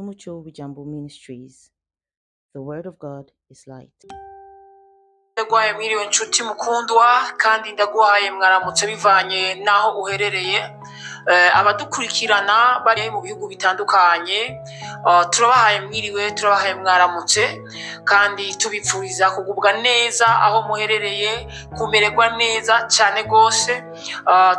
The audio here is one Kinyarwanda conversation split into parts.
Umucho Wijambo Ministries. The Word of God is light. Ndagwaye mwiriwe nshuti mukundwa kandi ndagwaye mwaramutse bivanye naho uherereye. Abadukurikirana bari mu bihugu bitandukanye, turabahaye mwiriwe, turabahaye mwaramutse kandi tubipfuriza kugubwa neza aho muherereye, kumererwa neza cyane gose.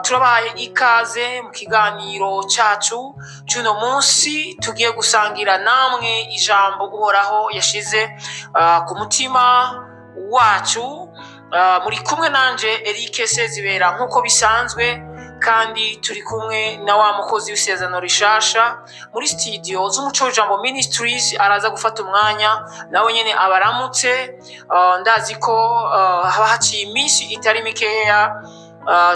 Turabahaye ikaze mu kiganiro cyacu cy'uno munsi, tugiye gusangira namwe ijambo Uhoraho yashize ku mutima wacu. Muri kumwe nanje Eric Sezibera nkuko bisanzwe, kandi turi kumwe na wa mukozi w'isezerano rishasha muri studio z'Umuco Wijambo Ministries. Araza gufata umwanya nawe nyene abaramutse. Ndazi ko haba haciye iminsi itari mikeya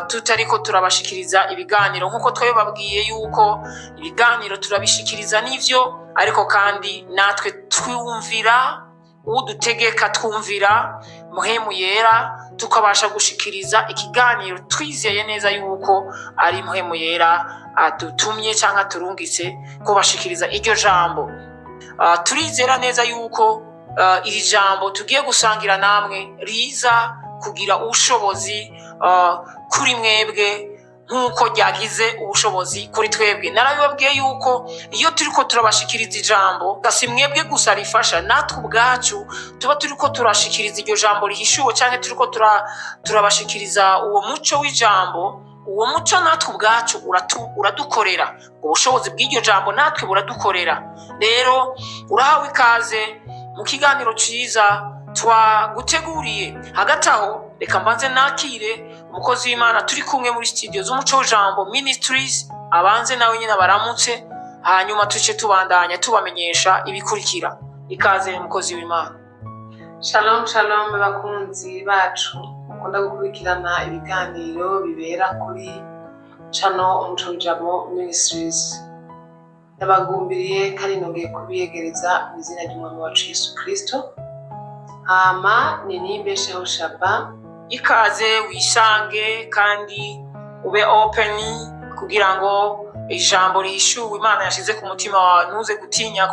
tutariko turabashikiriza ibiganiro nkuko twababwiye yuko ibiganiro turabishikiriza n'ivyo, ariko kandi natwe twumvira udutegeka, twumvira muhemu yera, tukabasha gushikiriza ikiganiro twizeye neza yuko ari muhemu yera adutumye cyangwa turungitse kubashikiriza iryo jambo. Turizera neza yuko iri jambo tugiye gusangira namwe riza kugira ubushobozi kuri mwebwe nkuko ryagize ubushobozi kuri twebwe. Narabibabwiye yuko iyo turiko turabashikiriza ijambo, si mwebwe gusa rifasha, natwe ubwacu tuba turiko turashikiriza iryo jambo rihishuwe, cyangwa turiko turabashikiriza uwo muco w'ijambo. Uwo muco natwe ubwacu uradukorera, ubushobozi bw'iryo jambo natwe buradukorera. Rero urahawe ikaze mu kiganiro cyiza twaguteguriye. Hagati aho reka mbanze nakire umukozi w'Imana turi kumwe muri studio z'Umuco Wijambo Ministries, abanze nawe nyine baramutse, hanyuma tuce tubandanya tubamenyesha ibikurikira. Ikaze umukozi w'Imana. Shalom shalom bakunzi bacu mukunda gukurikirana ibiganiro bibera kuri channel Umuco Wijambo Ministries. Ndabagumbiriye kandi nongeye kubiyegereza mu izina ry'Umwami wacu Yesu Kristo. Ni nimbesheho Shaba. Ikaze wisange kandi ube open kugira ngo ijambo rihishuwe Imana yashize ku mutima wawe, ntuze gutinya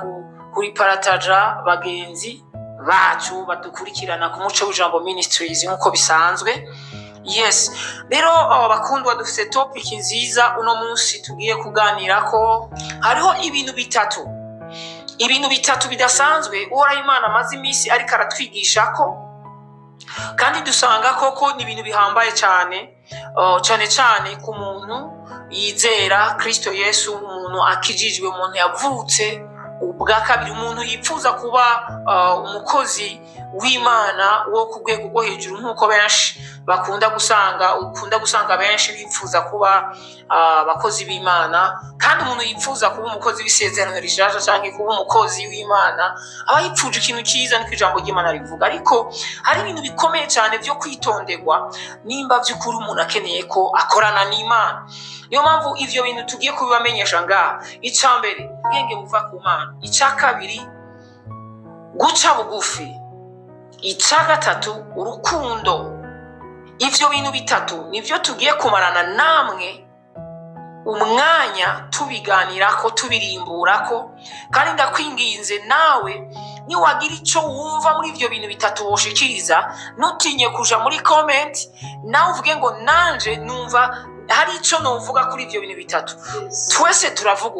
kuriparataja bagenzi bacu badukurikirana ku Muco Wijambo Ministries nkuko bisanzwe. Yes, rero bakundwa, dufite topic nziza uno munsi tugiye kuganira ko. Hariho ibintu bitatu bidasanzwe Uhoraho Imana amaze iminsi ariko aratwigisha ko, kandi dusanga koko ni ibintu bihambaye cyane cyane ku muntu yizera Kristo Yesu, umuntu akijijwe, umuntu yavutse ubwa kabiri, umuntu yipfuza kuba umukozi w'Imana wo ku rwego rwo hejuru, nkuko benshi ukunda gusanga benshi bipfuza kuba abakozi b'Imana. Kandi umuntu yipfuza kuba umukozi w'isezerano rishasha cyangwa kuba umukozi w'Imana aba yipfuje ikintu cyiza, niko ijambo ry'Imana rivuga. Ariko hari ibintu bikomeye cyane byo kwitonderwa nimba by'ukuri umuntu akeneye ko akorana n'Imana. Niyo mpamvu ivyo bintu tugiye kubibamenyesha ngaha. Icya mbere, ubwenge buva ku Mana. Icya kabiri, guca bugufi. Icya gatatu, urukundo. Ivyo bintu bitatu nivyo tugiye kumarana namwe umwanya tubiganirako, tubirimburako. Kandi ndakwinginze nawe niwagira icyo wumva muri ivyo bintu bitatu woshikiriza, nutinye kuja muri comment nawe uvuge ngo nanje numva hari icyo novuga kuri ivyo bintu bitatu. Twese turavuga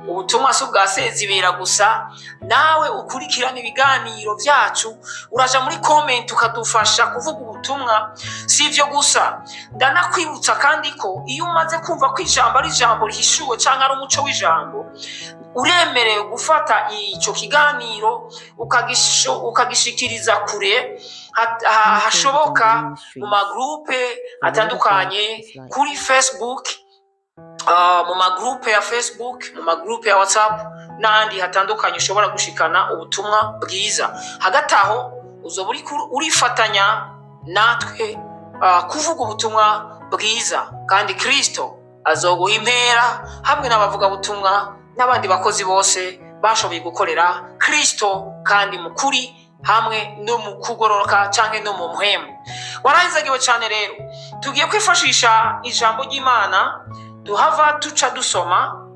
ubutumwa si ubwa Sezibera gusa. Nawe ukurikirana ibiganiro byacu, uraja muri comment ukadufasha kuvuga ubutumwa. Si ivyo gusa, ndanakwibutsa kandi ko iyo umaze kumva ko ijambo ari ijambo rihishuwe cyangwa ari umuco w'ijambo, uremerewe gufata icyo kiganiro ukagishikiriza kure hashoboka, mu magroupe atandukanye, kuri Facebook, mu magroupe ya Facebook, mu magroupe ya WhatsApp n'andi hatandukanye ushobora gushikana ubutumwa bwiza. Hagati aho uzoba urifatanya natwe kuvuga ubutumwa bwiza, kandi Kristo azoguha impera hamwe n'abavuga ubutumwa n'abandi bakozi bose bashoboye gukorera Kristo kandi mukuri, hamwe no mu kugororoka cyangwa no mu muhemu. Warahizagiwe cyane. Rero tugiye kwifashisha ijambo ry'Imana, duhava tuca dusoma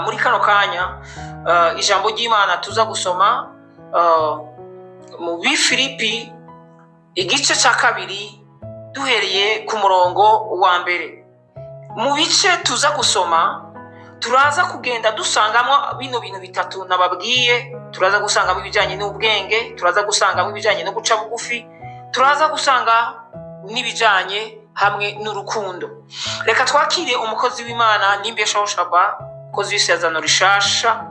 muri kano kanya ijambo ry'Imana tuza gusoma mu Bifilipi igice cya 2 duhereye ku murongo wa mbere. Mu bice tuza gusoma turaza kugenda dusangamo bino bintu bitatu nababwiye. Turaza gusangamo ibijyanye n'ubwenge, turaza gusangamo ibijyanye no guca bugufi, turaza gusanga n'ibijyanye hamwe n'urukundo. Reka twakire umukozi w'Imana Nimbeshaho Shaba, umukozi w'isezerano rishasha,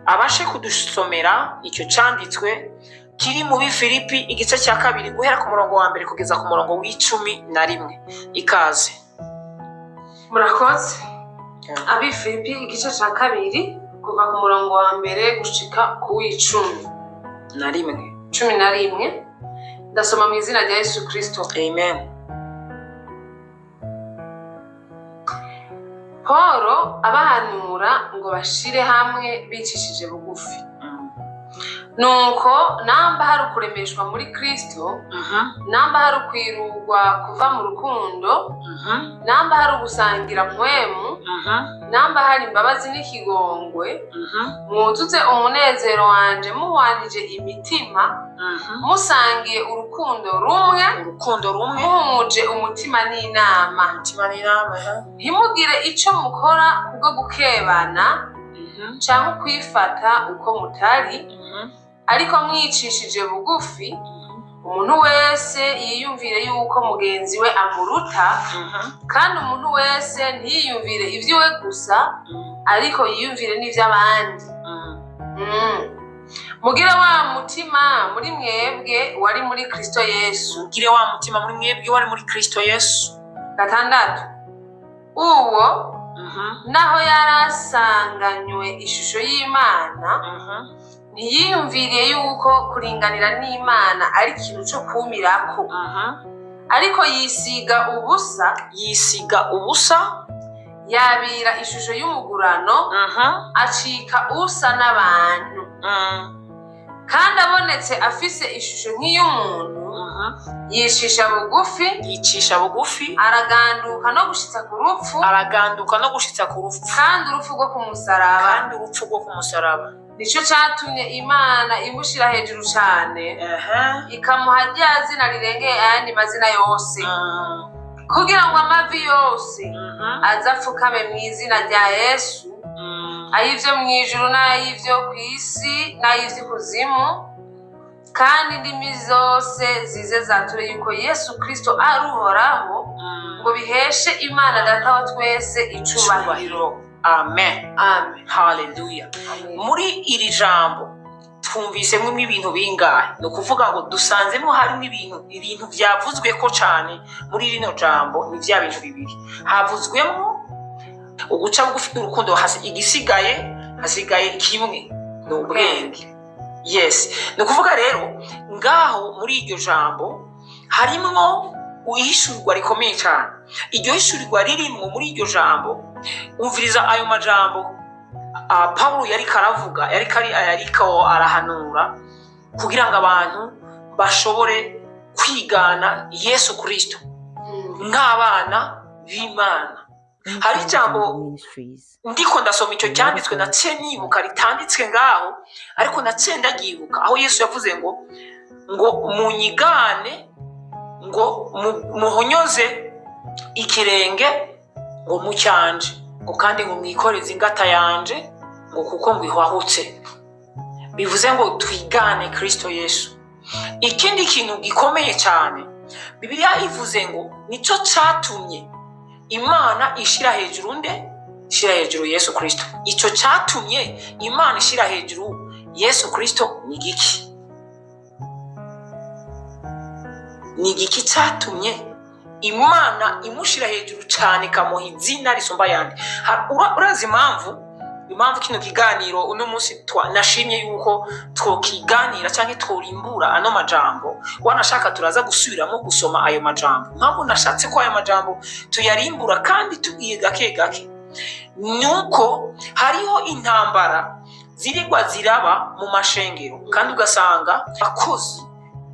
abashe kudusomera icyo cyanditswe kiri mu Bifilipi igice cya 2 guhera ku murongo wa mbere kugeza ku murongo w'11. Ikaze. Murakoze. Abifilipi igice cya 2 kuva ku murongo wa mbere gushika ku w'11. Ndasoma mu izina rya Yesu Kristo. Amen. Paulo abahanura ngo bashire hamwe bicishije bugufi. Nuko namba hari ukuremeshwa muri Kristo, namba hari ukwirugwa kuva mu rukundo, namba hari ugusangira mpwemu, namba hari imbabazi n'ikigongwe, mwuzuze umunezero wanje muhwanije imitima, musangiye urukundo rumwe, muhumuje umutima n'inama. Ntimugire icyo mukora kubwo gukebana cyangwa kwifata uko mutari, ariko mwicishije bugufi, umuntu wese yiyumvire yuko mugenzi we amuruta, kandi umuntu wese ntiyiyumvire iby'iwe gusa, ariko yiyumvire n'iby'abandi. Mugire wa mutima muri mwebwe wari muri Kristo Yesu. Mugire wa mutima muri mwebwe wari muri Kristo Yesu. 6. Uwo naho yarasanganywe ishusho y'Imana, ntiyiyumviriye yuko kuringanira n'Imana ari ikintu cyo kumirako, ariko yisiga ubusa, yabira ishusho y'umugurano, acika usa n'abantu. Kandi abonetse afise ishusho nk'iy'umuntu, yicisha bugufi, araganduka no gushitsa ku rupfu, kandi urupfu rwo ku musaraba. Nico cyatumye Imana imushira hejuru cyane, ikamuha rya zina rirengeye ayandi mazina yose, kugira ngo amavi yose azapfukame mu izina rya Yesu, ay'ivyo mu ijuru n'ay'ivyo ku isi n'ay'ikuzimu, kandi indimi zose zize zature yuko Yesu Kristo ari Uhoraho, ngo biheshe Imana Data wa twese icubahiro. Amen. Hallelujah. Muri iri jambo twumvisemo ibintu bingahe? No kuvuga ngo dusanzemo harimo ibintu byavuzwe ko cyane muri rino jambo. Ni bya bintu bibiri havuzwemo: uguca bugufi n'urukundo. Hasigaye kimwe, ni ubwenge. Yes. No kuvuga rero ngaho muri iryo jambo harimo uhishurirwa rikomeye cyane. Iryo hishurirwa ririmo muri iryo jambo, umviriza ayo majambo Paulo yari karavuga, yariko arahanura kugira ngo abantu bashobore kwigana Yesu Kristo nk'abana b'Imana. Hari ijambo ndiko ndasoma icyo cyanditswe natse nibuka ritanditswe ngaho, ariko natse ndagibuka aho Yesu yavuze ngo munyigane, ngo muhonyoze ikirenge ngo mucyanje, ngo kandi ngo mwikoreze ingata yanje, ngo kuko ngwihwahutse. Bivuze ngo twigane Kristo Yesu. Ikindi kintu gikomeye cyane, Bibiliya ivuze ngo nico cyatumye Imana ishira hejuru Yesu Kristo. Ico cyatumye Imana ishira hejuru Yesu Kristo ni giki? Ni giki cyatumye Imana imushira hejuru cyane, kamuha izina risumba yandi? Urazi impamvu kino kiganiro uno munsi nashimye yuko twokiganira cyangwa tworimbura ano majambo. Wanashaka turaza gusubiramo gusoma ayo majambo. Mpamvu nashatse ko ayo majambo tuyarimbura kandi tugiye gake gake, nuko hariho intambara zirigwa ziraba mu mashengero, kandi ugasanga abakozi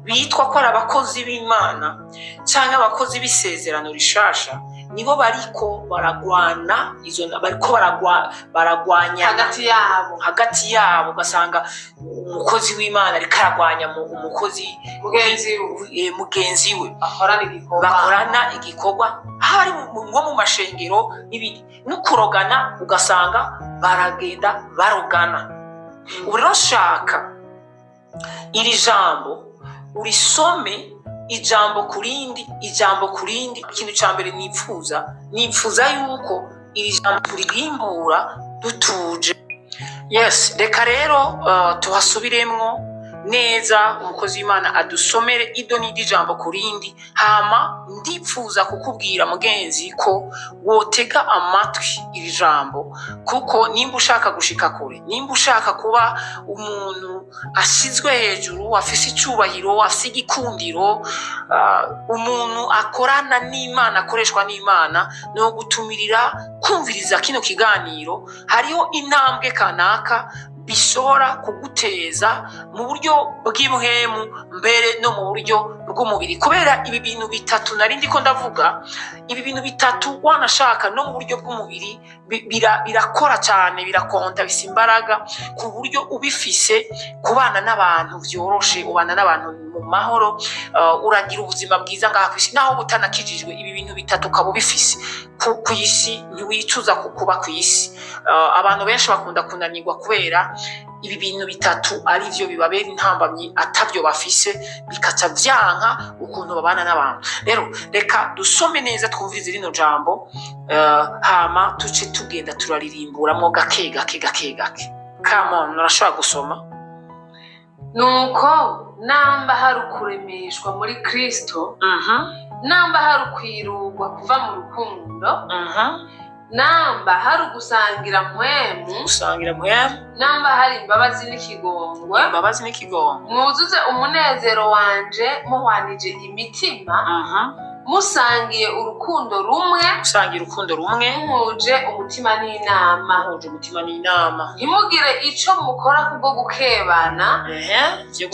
bitwa ko ari abakozi b'Imana cyangwa abakozi b'isezerano rishasha nibo bariko baragwana bariko baragwanya hagati yabo ugasanga umukozi w'Imana ariko aragwanya umukozi mugenzi we bakorana igikorwa hari nko mu mashengero n'ibindi no kurogana ugasanga baragenda barogana. Urashaka iri jambo urisome ijambo kurindi. Ikintu cya mbere nipfuza yuko iri jambo turirimbura dutuje. Yes, reka rero tuhasubiremwo neza umukozi w'Imana adusomere ido n'idi jambo kurindi. Hama ndipfuza kukubwira mugenzi ko wotega amatwi iri jambo, kuko nimba ushaka gushika kure, nimba ushaka kuba umuntu asizwe hejuru, afise icyubahiro, afise igikundiro, umuntu akorana n'Imana, akoreshwa n'Imana, no gutumirira kumviriza kino kiganiro. Hariho intambwe kanaka bishobora kuguteza mu buryo bw'impwemu mbere no mu buryo bw'umubiri, kubera ibi bintu bitatu nari ndiko ndavuga. Ibi bintu bitatu wanashaka no mu buryo bw'umubiri birakora cyane, birakonta, bisa imbaraga, ku buryo ubifise kubana n'abantu vyoroshe, ubana n'abantu mu mahoro, uragira ubuzima bwiza ngaha kwisi naho butanakijijwe. Ibi bintu bitatu ukaba ubifise ku isi, ntiwicuza kuba ku isi. Abantu benshi bakunda kunanirwa kubera ibi bintu bitatu ari byo bibabera intambamyi, atabyo bafise, bikaca vyanka ukuntu babana n'abantu. Rero reka dusome neza twumvirize rino jambo, hama tuce tugenda turaririmburamwo gake gake. Come on, urashobora gusoma. Nuko namba hari ukuremeshwa muri Kristo, namba hari ukwirugwa kuva mu rukundo, namba hari ugusangira mpwemu, namba hari imbabazi n'ikigongwe, mwuzuze umunezero wanje muhwanije imitima, musangiye urukundo rumwe, muhuje umutima n'inama, ntimugire ico mukora kubwo gukebana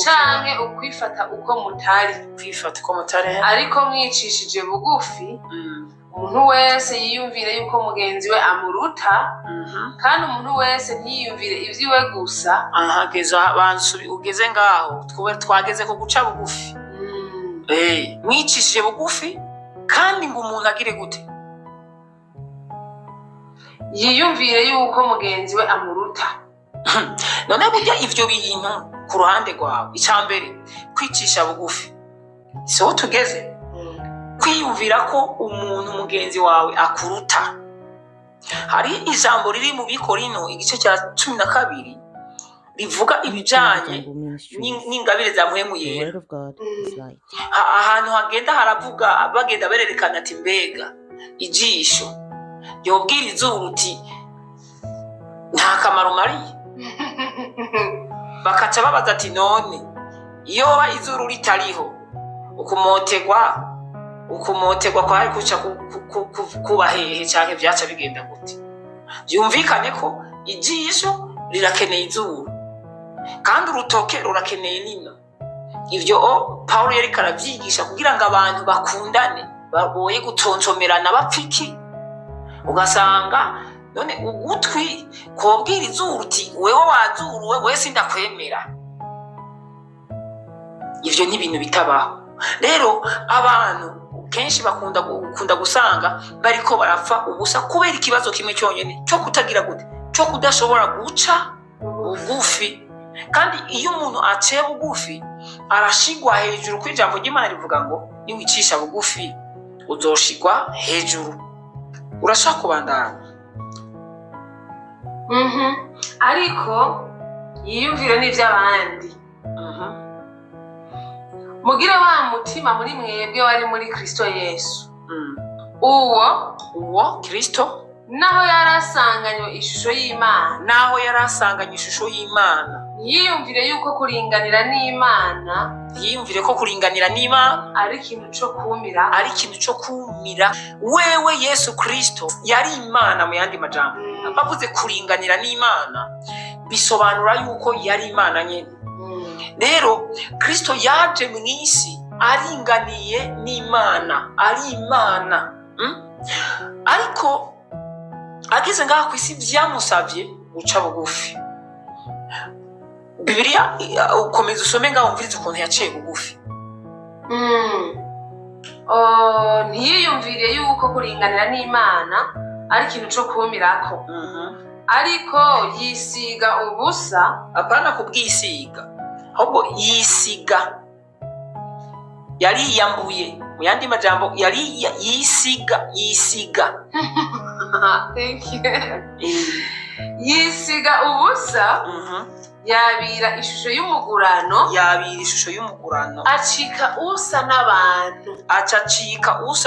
canke ukwifata uko mutari, ariko mwicishije bugufi. Umuntu wese yiyumvire yuko mugenzi we amuruta, kandi umuntu wese ntiyiyumvire ivyiwe gusa. Ugeze ngaho twageze ko guca bugufi. Mwicishije bugufi kandi ngo umuntu agire gute? Yiyumvire yuko mugenzi we amuruta. None burya ivyo bintu ku ruhande rwawe, icambere kwicisha bugufi, so tugeze kwiyumvira ko umuntu mugenzi wawe akuruta. Hari ijambo riri mu Bikorino igice cya 12 rivuga ibijanye n'ingabire za mpwemu yera. Ahantu hagenda haravuga, bagenda bererekana ati mbega ijisho yobwira izuru uti nta kamaro mariye, bakaca babaza ati none iyo izuru ritariho ukumotegwa kwa hari kuca kuba hehe canke vyaca bigenda gute? Byumvikane ko ijisho rirakeneye izuru kandi urutoke rurakeneye nino. Ivyo Paulo yari karavyigisha kugira ngo abantu bakundane, baboye gutonsomerana bapfiki. Ugasanga none ugutwi kobwira izuru uti wewe wazuruwe, wese ndakwemera. Ivyo ni ibintu bitabaho. Rero abantu kenshi bakunda gusanga bariko barapfa ubusa kubera ikibazo kimwe cyonyene cyo kutagira gute, cyo kudashobora guca bugufi. Kandi iyo umuntu aciye bugufi arashigwa hejuru, ku ijambo ry'Imana rivuga ngo niwicisha bugufi uzoshigwa hejuru. Urashaka kubandana. Ariko yiyumvire n'ivy'abandi. Mugire wa mutima muri mwebwe wari muri Kristo Yesu. Uwo Kristo naho yarasanganywe ishusho y'Imana, yiyumvire yuko kuringanira n'Imana, ari ikintu cyo kumira. Wewe Yesu Kristo yari Imana. Mu yandi majambo, abavuze kuringanira n'Imana bisobanura yuko yari Imana nyene. Rero Kristo yaje mu isi aringaniye n'Imana, ari Imana. ariko ageze ngaha ku isi byamusabye guca bugufi. Bibiliya ukomeza usome ngaho umvirize ukuntu yaciye bugufi. Ntiyiyumvire yuko kuringanira n'Imana ari ikintu cyo kumirako, ariko yisiga ubusa. Apana kubwisiga, ahubwo yisiga, yariyambuye. Mu yandi majambo yisiga Thank you. Yisiga ubusa, yabira ishusho y'umugurano, acika usa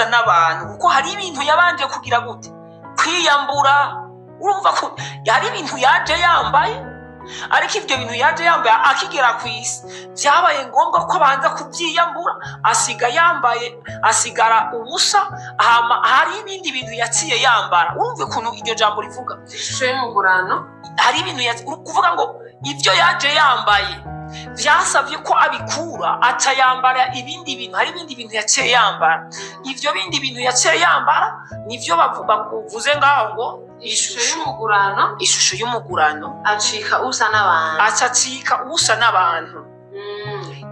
n'abantu, kuko hari ibintu yabanje kugira gute kwiyambura. Urumva ko yari ibintu yaje yambaye, ariko ibyo bintu yaje yambaye akigera ku isi byabaye ngombwa ko abanza kubyiyambura, asigara ubusa. Hari ibindi bintu yaciye yambara. Urumva ukuntu iryo jambo rivuga ishusho y'umugurano. Hari ibintu kuvuga ngo ibyo yaje yambaye byasabye ko abikura aca yambara ibindi bintu. Hari ibindi bintu yaciye yambara. Ibyo bindi bintu yaciye yambara nivyo bavuze ngaho ngo ishusho y'umugurano, acika usa n'abantu.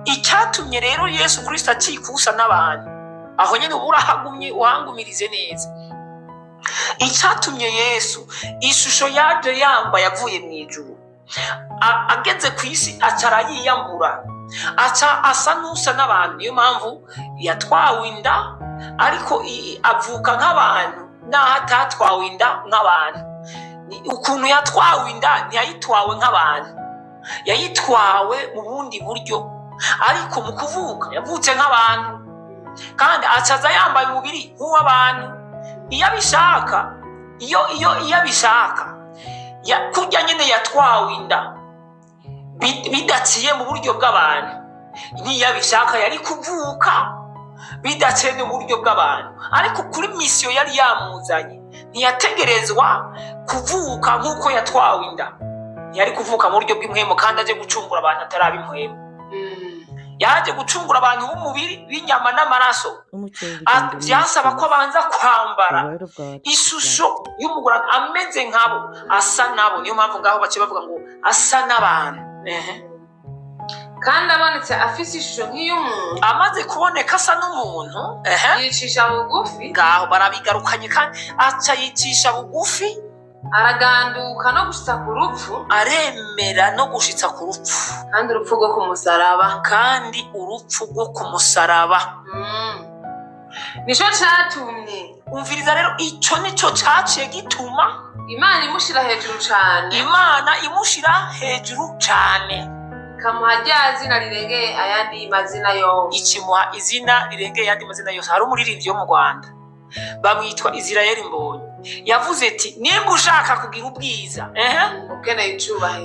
Icyatumye rero Yesu Kristo acika usa n'abantu, aho nyene urahagumye uhangumirize neza. Icyatumye Yesu ishusho yaje yambaye avuye mu ijuru, ageze ku isi acara yiyambura, asa n'usa n'abantu. Niyo mpamvu yatwawe inda, ariko avuka nk'abantu naho atatwawe inda nk'abantu. Ukuntu yatwawe inda ntiyayitwawe nk'abantu, yayitwawe mu bundi buryo, ariko mu kuvuka yavutse nk'abantu, kandi acaza yambaye umubiri nk'uw'abantu. Iyo abishaka kurya nyine yatwawe inda bidaciye mu buryo bw'abantu. Niyo abishaka yari kuvuka bidaciye mu buryo bw'abantu, ariko kuri misiyo yari yamuzanye ntiyategerezwa kuvuka nk'uko yatwawe inda. Yari kuvuka mu buryo bw'impwemu, kandi aje gucungura abantu atari impwemu. Yaje gucungura abantu b'umubiri b'inyama n'amaraso. Byasaba ko abanza kwambara ishusho y'umugurano, ameze nkabo, asa nabo. Niyo mpamvu ngaho bace bavuga ngo asa n'abantu. Kandi abonetse afise ishusho nk'iy'umuntu, amaze kuboneka asa n'umuntu, yicisha bugufi. Ngaho barabigarukanye, kandi aca yicisha bugufi, araganduka no gushitsa ku rupfu, aremera no gushitsa ku rupfu, kandi urupfu rwo ku musaraba. Nico catumye, umviriza rero, ico nico caciye gituma Imana imushira hejuru cane, ikamuha rya zina rirengeye ayandi mazina yose. Ikimuha izina rirengeye ayandi mazina yose. Hari umuririmbyi wo mu Rwanda bamwitwa Israel Mbonyi, yavuze ati nimba ushaka kugira ubwiza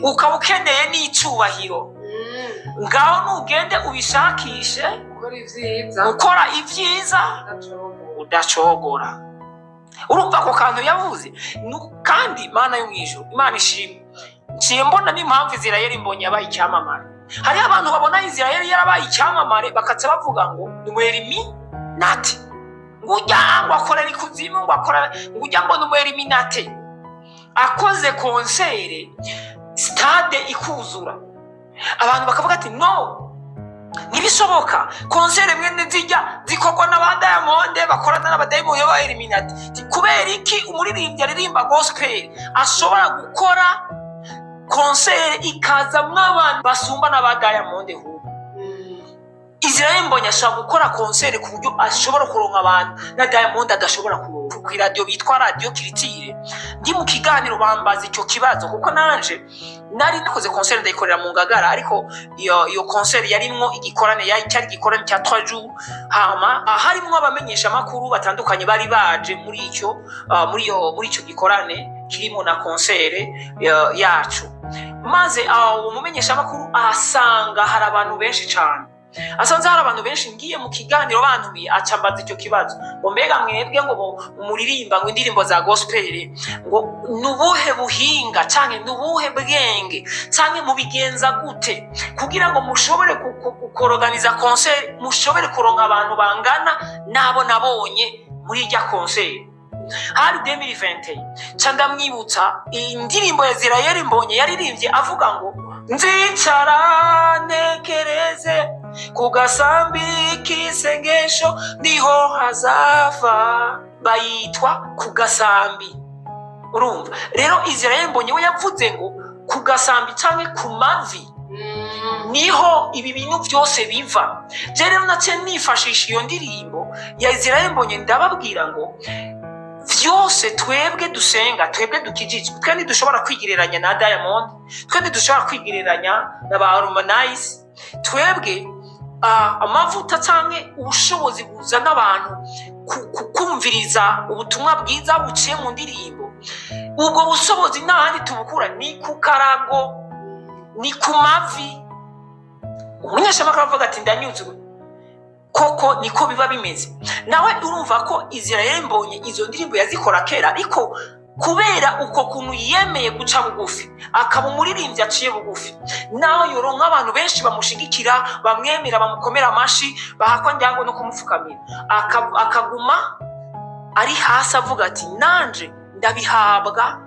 ukaba ukeneye n'icubahiro, ngaho nugende ubishakishe ukora ibyiza udacogora. Urumva ko kantu yavuze. Kandi Imana yo mwijuru, Imana ishimwe, nciye mbona n'impamvu Israel Mbonyi yabaye icyamamare. Hari abantu babona Israel yarabaye icyamamare bakaca bavuga ngo Illuminati, ngujya ngo akorera ikuzimu, ngujya ngo Illuminati. Akoze konsere stade ikuzura, abantu bakavuga ati no, ntibishoboka. Konsere mwene zijya zikorwa n'aba Diamond, bakorana n'abadayimoni ba Illuminati. Kubera iki umuririmbyi aririmba gospel ashobora gukora konsere ikazamwo abantu basumba n'aba Diamond? Israel Mbonyi ashobora gukora konsere ku buryo ashobora kuronka abantu na Diamond adashobora kuronka. Ku radio bitwa Radio Kiritire, ndi mu kiganiro bambaza icyo kibazo, kuko nanje nari nakoze konsere ndayikorera mu Ngagara, ariko iyo konsere yarimwo igikorane, cyari igikorane cya 3 jours. Harimwo abamenyesha makuru batandukanye bari baje muri icyo gikorane kirimo na konsere yacu. Maze umumenyesha makuru ahasanga hari abantu benshi cyane, asanze hari abantu benshi. Ngiye mu kiganiro bantumiye, acambaza icyo kibazo ngo mbega mwebwe ngo muririmba ngo indirimbo za gospel, ngo nubuhe buhinga canke nubuhe bwenge canke mubigenza gute kugira ngo mushobore kuorganiza concert, mushobore kuronka abantu bangana nabo nabonye muri irya concert? hari 2020 ca ndamwibutsa indirimbo ya Israel Mbonyi yaririmbye avuga ngo nzicara ntekereze ku gasambi k'isengesho niho hazava, bayitwa ku gasambi. Urumva rero Israel Mbonyi we yavuze ngo ku gasambi canke ku mavi niho ibi bintu byose biva. Je rero nace nifashisha iyo ndirimbo ya Israel Mbonyi ndababwira ngo vyose twebwe dusenga, twebwe dukijijwe, twebwe dushobora kwigereranya na Diamond, twebwe dushobora kwigereranya na ba Harmonize, twebwe amavuta canke ubushobozi buzana abantu kumviriza ubutumwa bwiza buciye mu ndirimbo, ubwo bushobozi n'ahandi tubukura ni ku karago, ni ku mavi. Umunyeshamakuru avuga ati ndanyuzwe, koko niko biba bimeze. Nawe urumva ko Israel Mbonyi izo ndirimbo yazikora kera, ariko kubera uko kuntu yemeye guca bugufi akaba umuririmbyi aciye bugufi, naho yoronka abantu benshi bamushigikira, bamwemera, bamukomera amashi, bahakwa njyango no kumupfukamira, akaguma ari hasi avuga ati nanje ndabihabwa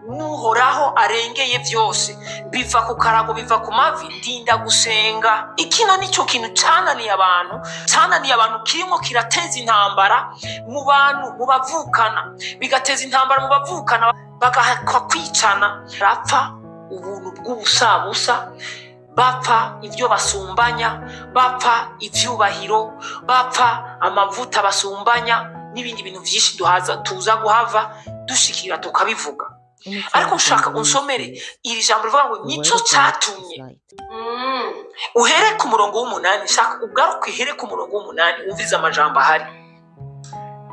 n'uhoraho arengeye byose, biva ku karago, biva ku mavi, ndinda gusenga. Ikino nicyo kintu cananiye abantu kirimo kirateza intambara mu bantu, mu bavukana, bigateza intambara mu bavukana, bagahakwa kwicana, rapfa ubuntu bw'ubusabusa, bapfa ibyo basumbanya, bapfa ivyubahiro, bapfa amavuta basumbanya, n'ibindi bintu vyinshi tuza guhava dushikira tukabivuga. Ariko ushaka unsomere iri jambo rivuga ngo nico catumye, uhere ku murongo w'8, shaka ugaruke uhere ku murongo w'8 umviza amajambo ahari.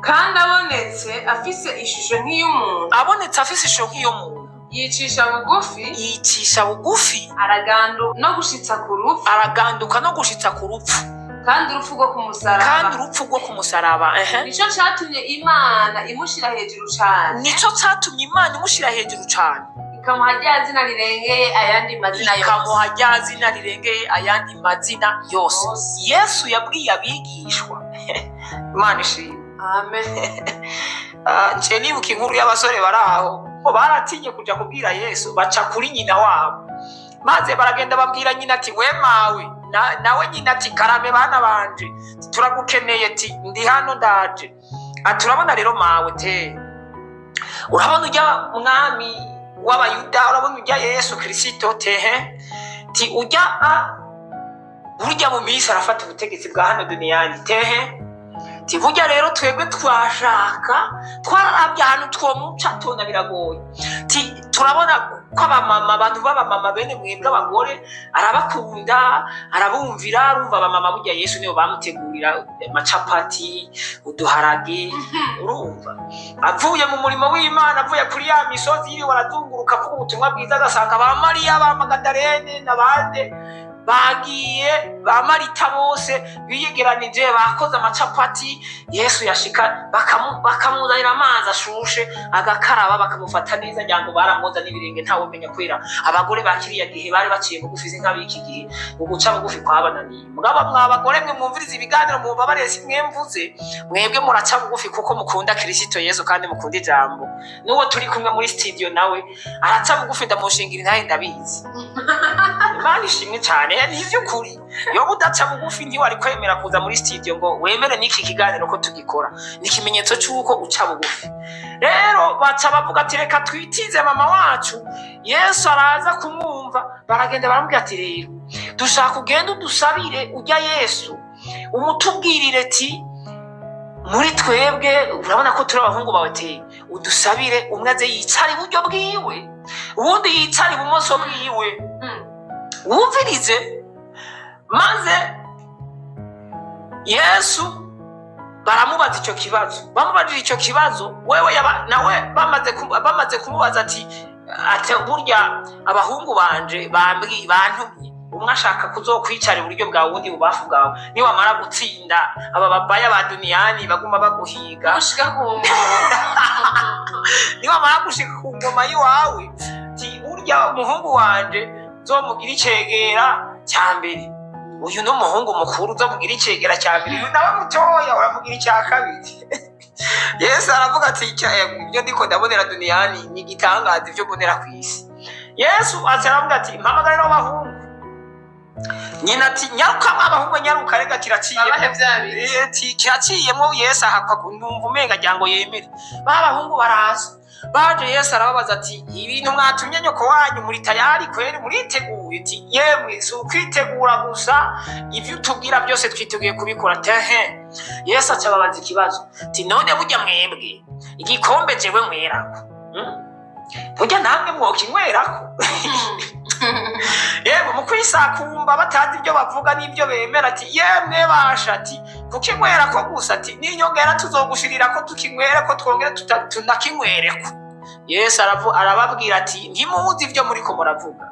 kandi abonetse afise ishusho nk'iy'umuntu, yicisha bugufi, araganduka no gushitsa ku rupfu, kandi urupfu rwo ku musaraba. Nico catumye Imana imushira hejuru cyane, ikamuha rya zina rirengeye ayandi mazina yose. Yesu yabwiye abigishwa Imana ishimwe, amen. Nje nibuka inkuru y'abasore baraho baratinye kuja kubwira Yesu, baca kuri nyina wabo, maze baragenda babwira nyina ati we mawe, nawe nyina ati karame bana banje, turagukeneye, ati ndi hano ndaje. Turabona rero mawe te, urabona ujya mwami w'abayuda, urabona ujya Yesu Kristo tehe, ti burya mu minsi arafata ubutegetsi bwa hano duniyani tehe, ti burya rero twebwe twararabye ahantu twomuca tona biragoye, ti turabona ko abantu b'abamama bene mwebwe abagore arabakunda, arabumvira, arumva abamama burya Yesu nibo bamutegurira amacapati, uduharage, urumva avuye mu murimo w'Imana, avuye kuri ya misozi yiri warazunguruka avuga ubutumwa bwiza, agasanga ba Mariya, ba Magadalene n'abandi bagiye, ba Marita bose biyegeranije, bakoze amacapati. Yesu yashika bakamuzanira amazi ashushe agakaraba, bakamufata neza, nyango baramoza n'ibirenge ntawe umenya kwera. Abagore bakiriya gihe bari baciye bugufi nk'abiki gihe, uguca bugufi kwabananiye. Mugaba mwabagore mwe mwumviriza ibiganiro mu babarezi mwemvuze, mwebwe muraca bugufi kuko mukunda Kristo Yesu kandi mukunda ijambo. Nuwo turi kumwe muri studio nawe araca bugufi, ndamushingira ntahe ndabizi. Imana ishimwe cyane, ni ivy'ukuri. Yo budaca bugufi ntiwari kwemera kuza muri studio ngo wemere n'iki kiganiro ko tugikora, ni ikimenyetso cy'uko uca bugufi. Rero baca bavuga ati reka twitize mama wacu, Yesu araza kumwumva. Baragenda baramubwira ati rero dushaka ugenda udusabire ujya Yesu, umutubwirire ati muri twebwe urabona ko turi abahungu bawe, te udusabire umwe aze yicare iburyo bwiwe, ubundi yicare ibumoso bwiwe, wumvirize. Maze Yesu baramubaza icyo kibazo, bamubajije icyo kibazo, wewe nawe bamaze kumubaza ati burya abahungu banje bantumye, umwe ashaka kuzokwicara iburyo bwawe ubundi bubafu bwawe, niwamara gutsinda aba babaya ba duniyani baguma baguhiga, niwamara gushika ku ngoma yiwawe, ti burya umuhungu wanje zomugira icegera cya mbere, uyu no muhungu mukuru uzamugira icegera cya mbere, uyu nawe mutoya uramugira icya kabiri. Yesu aravuga ati ibyo ndiko ndabonera duniyani ni igitangaza ibyo mbonera ku isi. Yesu aravuga ati mpamagarira abahungu. Nyina ati nyaruka abahungu nyaruka rega kiraciyemo Yesu ahakwa numva umenga jango yemere. Babahungu baraza. Baje Yesu arababaza ati ibintu mwatumye nyoko wanyu muri tayari kweri muriteguye? Ati yemwe si ukwitegura gusa, ibyo tubwira byose twiteguye kubikora. Tehe Yesu acababaza ikibazo ati none burya mwebwe igikombe jewe mwerako burya namwe mwokinywerako? Yemwe mu kwisakumba batazi ibyo bavuga n'ibyo bemera ati yemwe basha ati kukinywerako gusa ati n'inyongera tuzogushirira ko tukinywere ko twongere tunakinywereko. Yesu arababwira ati ntimuzi ibyo muriko muravuga.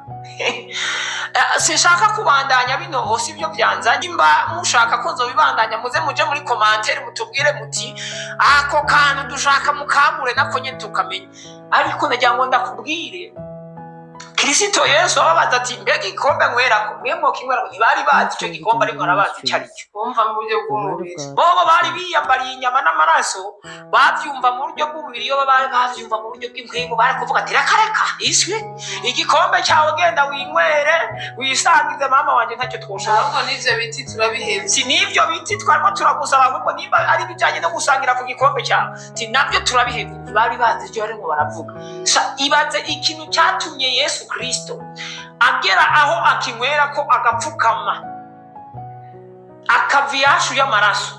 Sinshaka kubandanya bino hose ibyo byanzanye, mba mushaka ko nzobibandanya muze muje muri commentaire mutubwire muti ako kantu dushaka mukambure nako nyene tukamenya. Ariko nagira ngo ndakubwire Kristo Yesu ababaza ati mbega igikombe nkwerako mwemwo kinywera? Ntibari bazi icyo gikombe ariko arabazi icyo ari cyo. Bumva mu buryo bw'umubiri. Bobo bari biyambariye inyama n'amaraso, bavyumva mu buryo bw'umubiri. Iyo bari bavyumva mu buryo bw'impwemu bari kuvuga ati reka iswe igikombe cyawe genda winywere wisangize mama wanje ntacyo twoshaka. Ahubwo n'ivyo biti turabihebye. Si n'ivyo biti twarimo turagusaba ahubwo niba ari bijanye no gusangira ku gikombe cyawe ti nabyo turabihebye. Ntibari bazi icyo barimo baravuga. Ibaze ikintu cyatumye Yesu Kristo agera aho akinywera ko agapfukama akaviyashu y'amaraso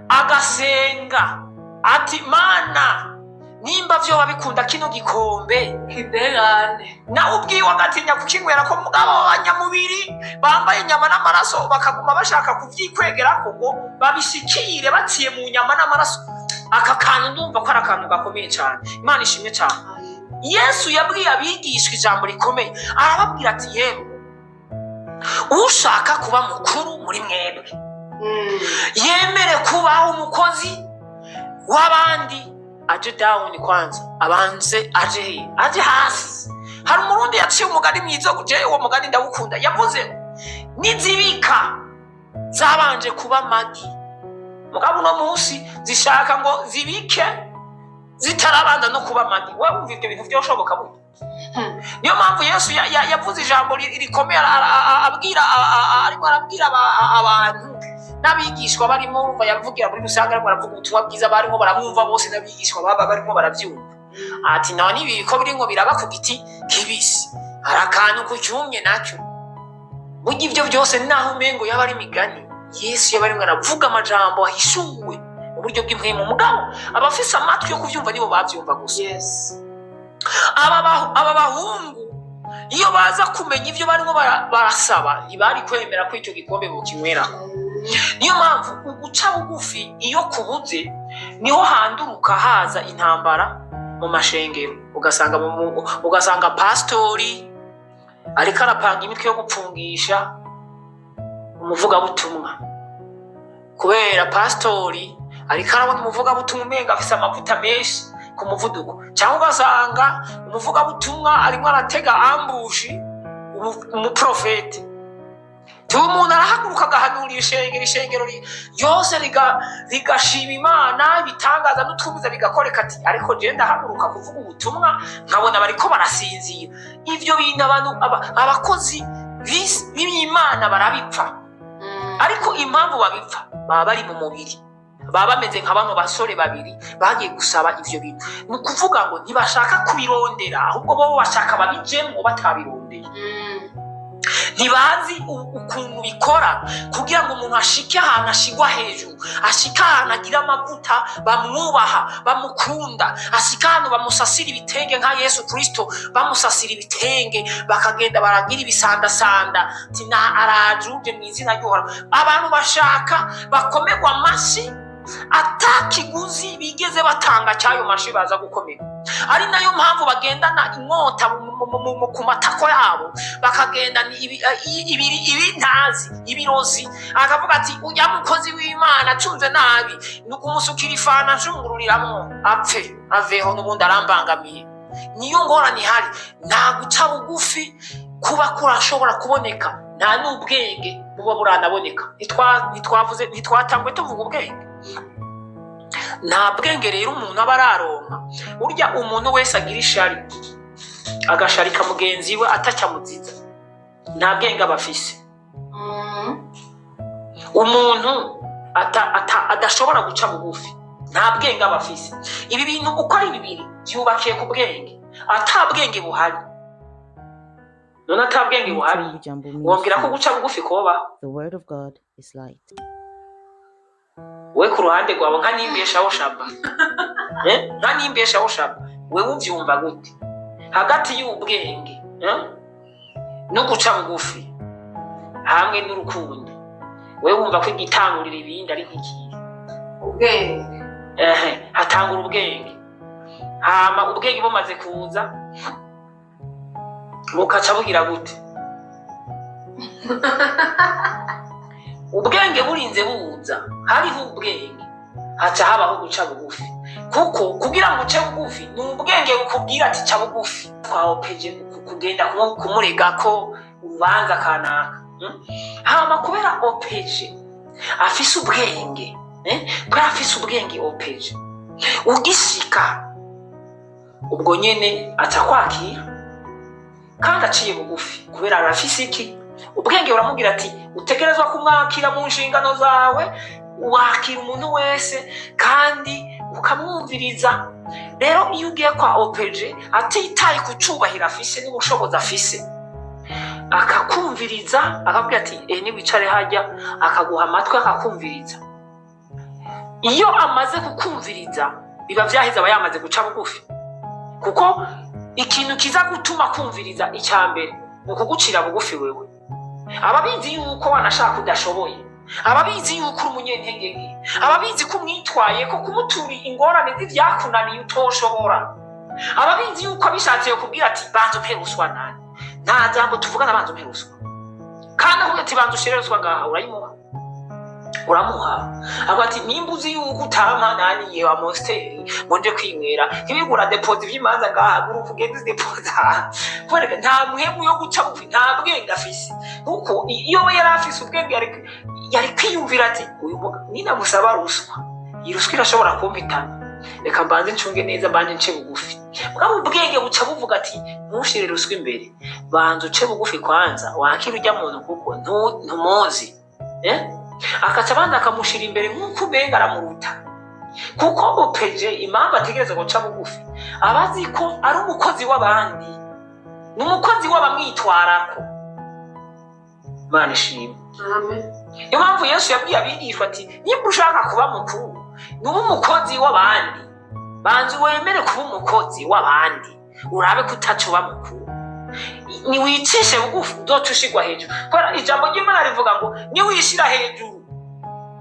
agasenga ati Mana nimba vyo babikunda kino gikombe kiderane na ubwiwe agatinya kukinywera ko mugabo abanyamubiri bambaye inyama n'amaraso bakaguma bashaka kuvyikwegera ko ngo babishikire baciye mu nyama n'amaraso. Aka kantu ndumva ko ari akantu gakomeye cyane. Imana ishimwe cyane. Yesu yabwiye abigishwa ijambo rikomeye, arababwira ati yemwe ushaka kuba mukuru muri mwebwe yemere kuba umukozi w'abandi, aje down kwanza abanze aje hasi. Hari umurundi yaciye umugani mwiza uje uwo mugani ndawukunda, yavuze nizibika zabanje kuba magi mugabo no munsi zishaka ngo zibike zitarabanda no kuba magi. Wewe umva ibyo bintu byoshoboka buto. Niyo mpamvu Yesu yavuze ijambo rikomeye ariko arabwira abantu n'abigishwa barimo urumva yavugira muri rusange ariko aravuga ubutumwa bwiza barimo baramwumva bose n'abigishwa baba barimo barabyumva. Ati none ibi ko biringo biraba ku giti kibisi harakantu kucyumye nacyo. Burya ibyo byose naho umengo yaba ari migani, Yesu yabarimo aravuga amajambo ahishuwe uburyo bw'impwemu mugabo abafise amatwi yo kuvyumva nibo bavyumva gusa. Yes. Aba bahungu iyo baza kumenya ivyo barimo barasaba ibari kwemera ko icyo gikombe bokinywera. Niyo mpamvu uguca bugufi iyo kubuze niho handuruka haza intambara mu mashengero. Ugasanga pastori ariko arapanga imitwe yo gupfungisha umuvugabutumwa kubera pastori ariko arabona umuvugabutumwa umenga afise amavuta menshi ku muvuduko, cyangwa ugasanga umuvugabutumwa arimo aratega ambushi umuprofete. Umuntu arahaguruka agahanura ishengero yose rigashima Imana, ibitangaza n'utubuza bigakoreka ati ariko je ndahaguruka kuvuga ubutumwa nkabona bariko barasinzira. Ivyo bintu abakozi b'Imana barabipfa. Ariko impamvu babipfa baba bari mu mubiri, baba bameze nka bano basore babiri bagiye gusaba ivyo bintu. Ni ukuvuga ngo ntibashaka kubirondera ahubwo bo bashaka babijemwo batabirondeye. Ntibazi ukuntu bikora kugira ngo umuntu ashike ahantu ashigwa hejuru, ashike ahantu agira amavuta bamwubaha bamukunda, ashike ahantu bamusasira ibitenge nka Yesu Kristo bamusasira ibitenge bakagenda baragira ibisandasanda tina arajuje mu izina ry'Uhoraho. Abantu bashaka bakomerwa amashi atakiguzi bigeze batanga cyayo mashi baza gukomera. Ari nayo mpamvu bagendana inkota ku matako yabo, bakagendana ibintazi ibirozi, akavuga ati ujya mukozi w'Imana acunze nabi nuko umusukira ifana nshungururiramwo apfe aveho n'ubundi arambangamiye. Niyo ngorane ihari, nta guca bugufi kuba kurashobora kuboneka, nta n'ubwenge buba buranaboneka. Ntitwatangwe tuvuga ubwenge. nta bwenge rero umuntu aba araronka. Burya umuntu wese agira ishari agasharika mugenzi we atacyamuziza, nta bwenge aba afise. Umuntu adashobora guca bugufi, nta bwenge aba afise. Ibi bintu uko ari bibiri byubakiye ku bwenge. Ata bwenge buhari, none ata bwenge buhari wongera ko guca bugufi koba. The word of God is light. We ku ruhande rwawe nka nimbeshaho shaba nka nimbeshaho shaba, we uvyumva gute hagati y'ubwenge no guca bugufi hamwe n'urukundo? We wumva ko igitangurira ibindi ari nk'ikihe? ubwenge. Hatangura ubwenge, hama ubwenge bumaze kuza bukaca bugira gute? Ubwenge burinze buza, hariho ubwenge haca habaho guca bugufi. Kuko kugira ngo uce bugufi ni ubwenge bukubwira ati ca bugufi. Twaopeje kugenda kumurega ko ubanza kanaka, hama kubera opeje afise ubwenge, kubera afise ubwenge opeje ugishika ubwo nyene aca kwakira kandi aciye bugufi, kubera arafise iki? Ubwenge buramubwira ati utegerezwa kumwakira mu nshingano zawe, wakira umuntu wese kandi ukamwumviriza. Rero iyo ugiye kwa opeje atitaye ku cubahiro afise n'ubushobozi afise, akakumviriza akabwira ati niwicare hajya, akaguha amatwi akakumviriza. Iyo amaze kukumviriza biba vyaheze aba yamaze guca bugufi, kuko ikintu kiza gutuma kumviriza icyambere ni ukugucira bugufi wewe. Ababizi yuko wanashaka udashoboye, ababizi yuko uri umunyentege nke, ababizi ko umwitwaye ko kumuturi ingorane z'ivyakunaniye utoshobora, ababizi yuko abishatse kubwira ati banza umpe ruswa. Nani nta jambo tuvugana banza umpe ruswa, kandi avuga ati banza ushire ruswa ngaha, uramuha. Avuga ati nimba uzi yuko utampa nani yewe monsteri monje kwinywera ntibigura deposit vy'imanza ngaha, uruvuge deposit kubera nta muhemu yo guca bugufi, nta bwenge afise. Kuko iyo yari afise ubwenge yari kwiyumvira ati uyu nina musaba ruswa, iyi ruswa irashobora kumpitana, reka mbanze ncunge neza, mbanze nce bugufi. Bwa ubwenge buca buvuga ati ntushire ruswa imbere, banza uce bugufi kwanza, wakira ujya muntu kuko ntumuzi. Akaca abanza akamushira imbere nk'uko umenga aramuruta. Kuko opeje impamvu ategereza guca bugufi, abazi ko ari umukozi w'abandi, ni umukozi w'abamwitwarako. Mana ishimwe. Amen. Iyo mpamvu Yesu yabwiye abigishwa ati nimba ushaka kuba mukuru nuba umukozi w'abandi, banza wemere kuba umukozi w'abandi, urabe ko utacuba mukuru. Niwicishe bugufi uzoca ushigwa hejuru. Kubera ijambo ry'Imana rivuga ngo niwishira hejuru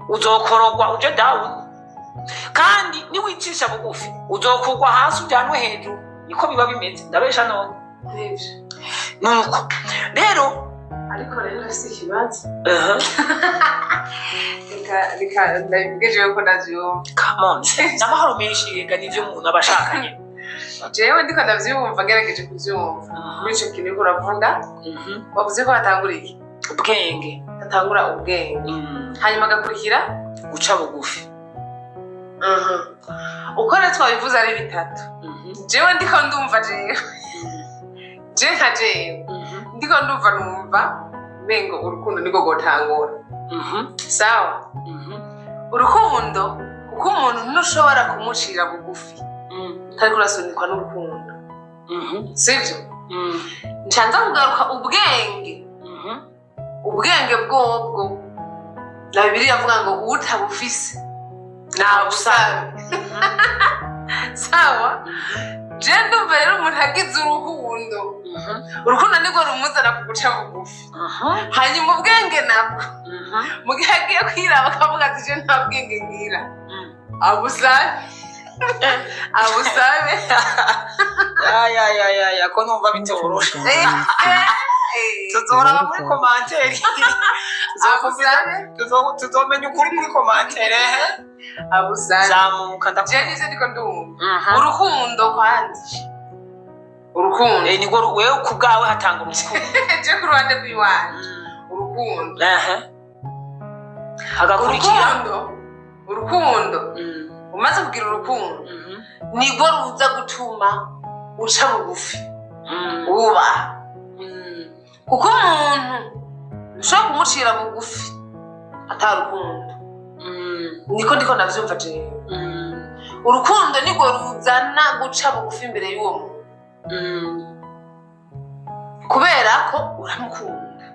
uzokorogwa uje down, kandi niwicisha bugufi uzokugwa hasi ujyanwe hejuru. Niko biba bimeze, ndabesha none. Nuko rero rero si ikibazo. Reka ndabigejeje ko ndavyumva. Come on, n'amahoro menshi yega nivyo umuntu abashakanye. Jewe ndiko ndavyumva, ngerageje kuvyumva. Muri ico kintu uriko uravuga, wavuze ko hatangura iki? Ubwenge. Hatangura ubwenge. Hanyuma agakurikira guca bugufi. Uko rero twabivuze ari bitatu. Jewe ndiko ndumva jewe nka jewe ndiko numva mengo urukundo niko gotangura. Sawa. Urukundo kuko umuntu ntushobora kumucira bugufi kandi kurasunikwa n'urukundo. Sivyo? Nchanza kugaruka ubwenge. Ubwenge bwobwo na Bibiliya avuga ngo utabufise na busabe. Sawa? Je ndumva rero umuntu agize urukundo, urukundo niko rumuzana kuguca bugufi. Hanyuma ubwenge nabwo mu gihe agiye kwiraba akavuga ati je nta bwenge ngira, abusabe ya ko numva bitoroshe. Tuzora muri commentaire. Tuzomenya ukuri muri commentaire. Abusabe zamuka ndaje ndiko ndumva urukundo kwanzi. Urukundo niko wewe kubgawe hatanga urukundo. Je ku ruhande rw'iwanje urukundo. Agakurikira urukundo umaze kugira urukundo nibwo ruza gutuma uca bugufi uba kuko umuntu ushobora kumucira bugufi atarukundo niko ndiko ndavyumva jewe urukundo niko ruzana guca bugufi imbere y'uwo muntu kubera ko uramukunda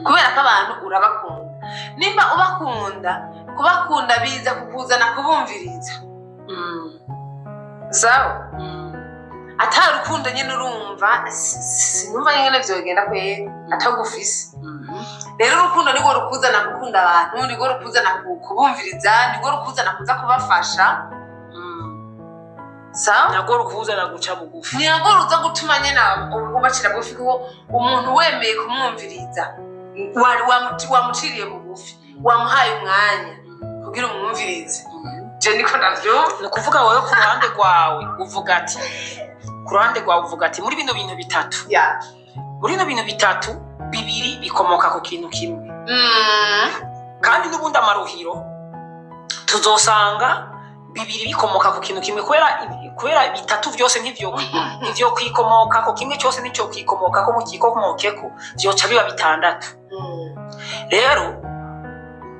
kubera ko abantu urabakunda nimba ubakunda kubakunda biza kukuzana kubumviriza sawa atarukundo nyine urumva sinumva nyine vyogenda kwera atagufise rero urukundo niko rukuzana gukunda abantu niko rukuzana kubumviriza niko rukuzana kuza kubafasha sawa nako rukuzana guca bugufi niko ruza gutuma nyine ubacira bugufi kuko umuntu wemeye kumwumviriza wamuciriye bugufi wamuhaye umwanya kugira umwumvirize je niko ndavyo ni ukuvuga wowe ku ruhande rwawe uvuga ati muri bino bintu bitatu muri bino bintu bitatu bibiri bikomoka ku kintu kimwe kandi n'ubundi amaruhiro tuzosanga bibiri bikomoka ku kintu kimwe kubera bitatu byose nivyo kwikomoka ko kimwe cyose nicyo kwikomoka ko mu kikomokeko vyoca biba bitandatu rero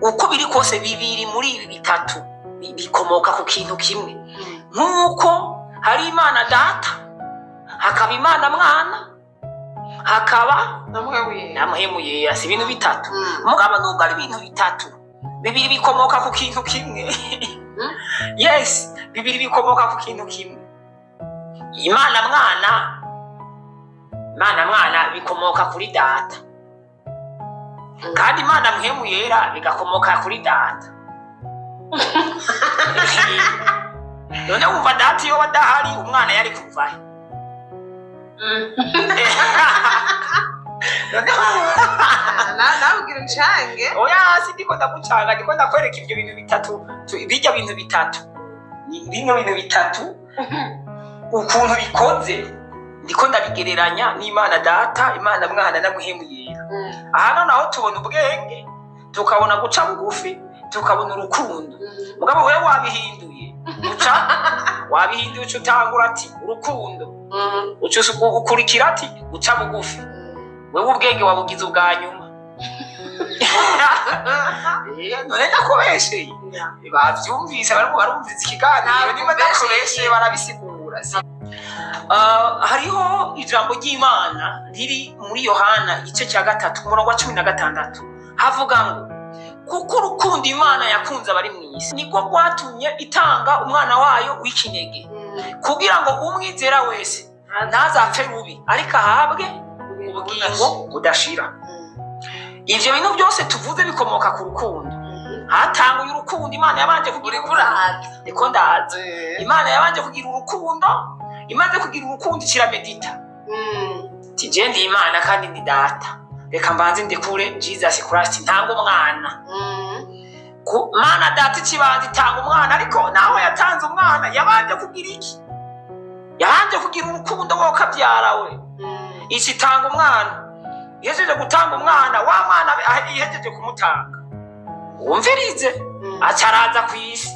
uko biri kose bibiri muri ibi bitatu bikomoka ku kintu kimwe nk'uko hari Imana Data hakaba Imana Mwana hakaba namuhemu Yesu si ibintu bitatu mugaba nubwo ari ibintu bitatu bibiri bikomoka ku kintu kimwe yes bibiri bikomoka ku kintu kimwe Imana Mwana bikomoka kuri Data kandi Imana muhemu Yera bigakomoka kuri Data none wumva Data iyo badahari umwana yari kuvahe nabwira ncange oya sindiko ndagucanga ndiko ndakwereka ibyo bintu bitatu bijya bintu bitatu bino bintu bitatu ukuntu bikoze ndiko ndabigereranya n'Imana Data Imana Mwana na muhemu Yera aha naho tubona ubwenge tukabona guca bugufi tukabona urukundo mugabo wewe wabihinduye utangura ati urukundo ukurikira ati guca bugufi wewe ubwenge wabugize ubwa nyuma none ndakubesheye bavyumvise barumvise ikiganiro niba ndakubesheye barabisigura hariho ijambo ry'Imana riri muri Yohana igice cya 3 umurongo wa 16 havuga ngo kuko urukundo Imana yakunze abari mu isi niko rwatumye itanga umwana wayo w'ikinege kugira ngo umwizera wese ntazapfe rubi ariko ahabwe ubugingo budashira ivyo bintu byose tuvuze bikomoka ku rukundo hatanguye urukundo Imana yabanje kugira niko ndaza Imana yabanje kugira urukundo imaze kugira urukundo kiramedita tijende Imana kandi ndi Data reka mbanze ndikure Jesus Christ ntanga umwana Mana Data kibanze itanga umwana ariko naho yatanze umwana yabanje kugira iki yabanje kugira urukundo wo kabyara we iki tanga umwana yejeje gutanga umwana wa mwana yejeje kumutanga wumvirize acaraza ku isi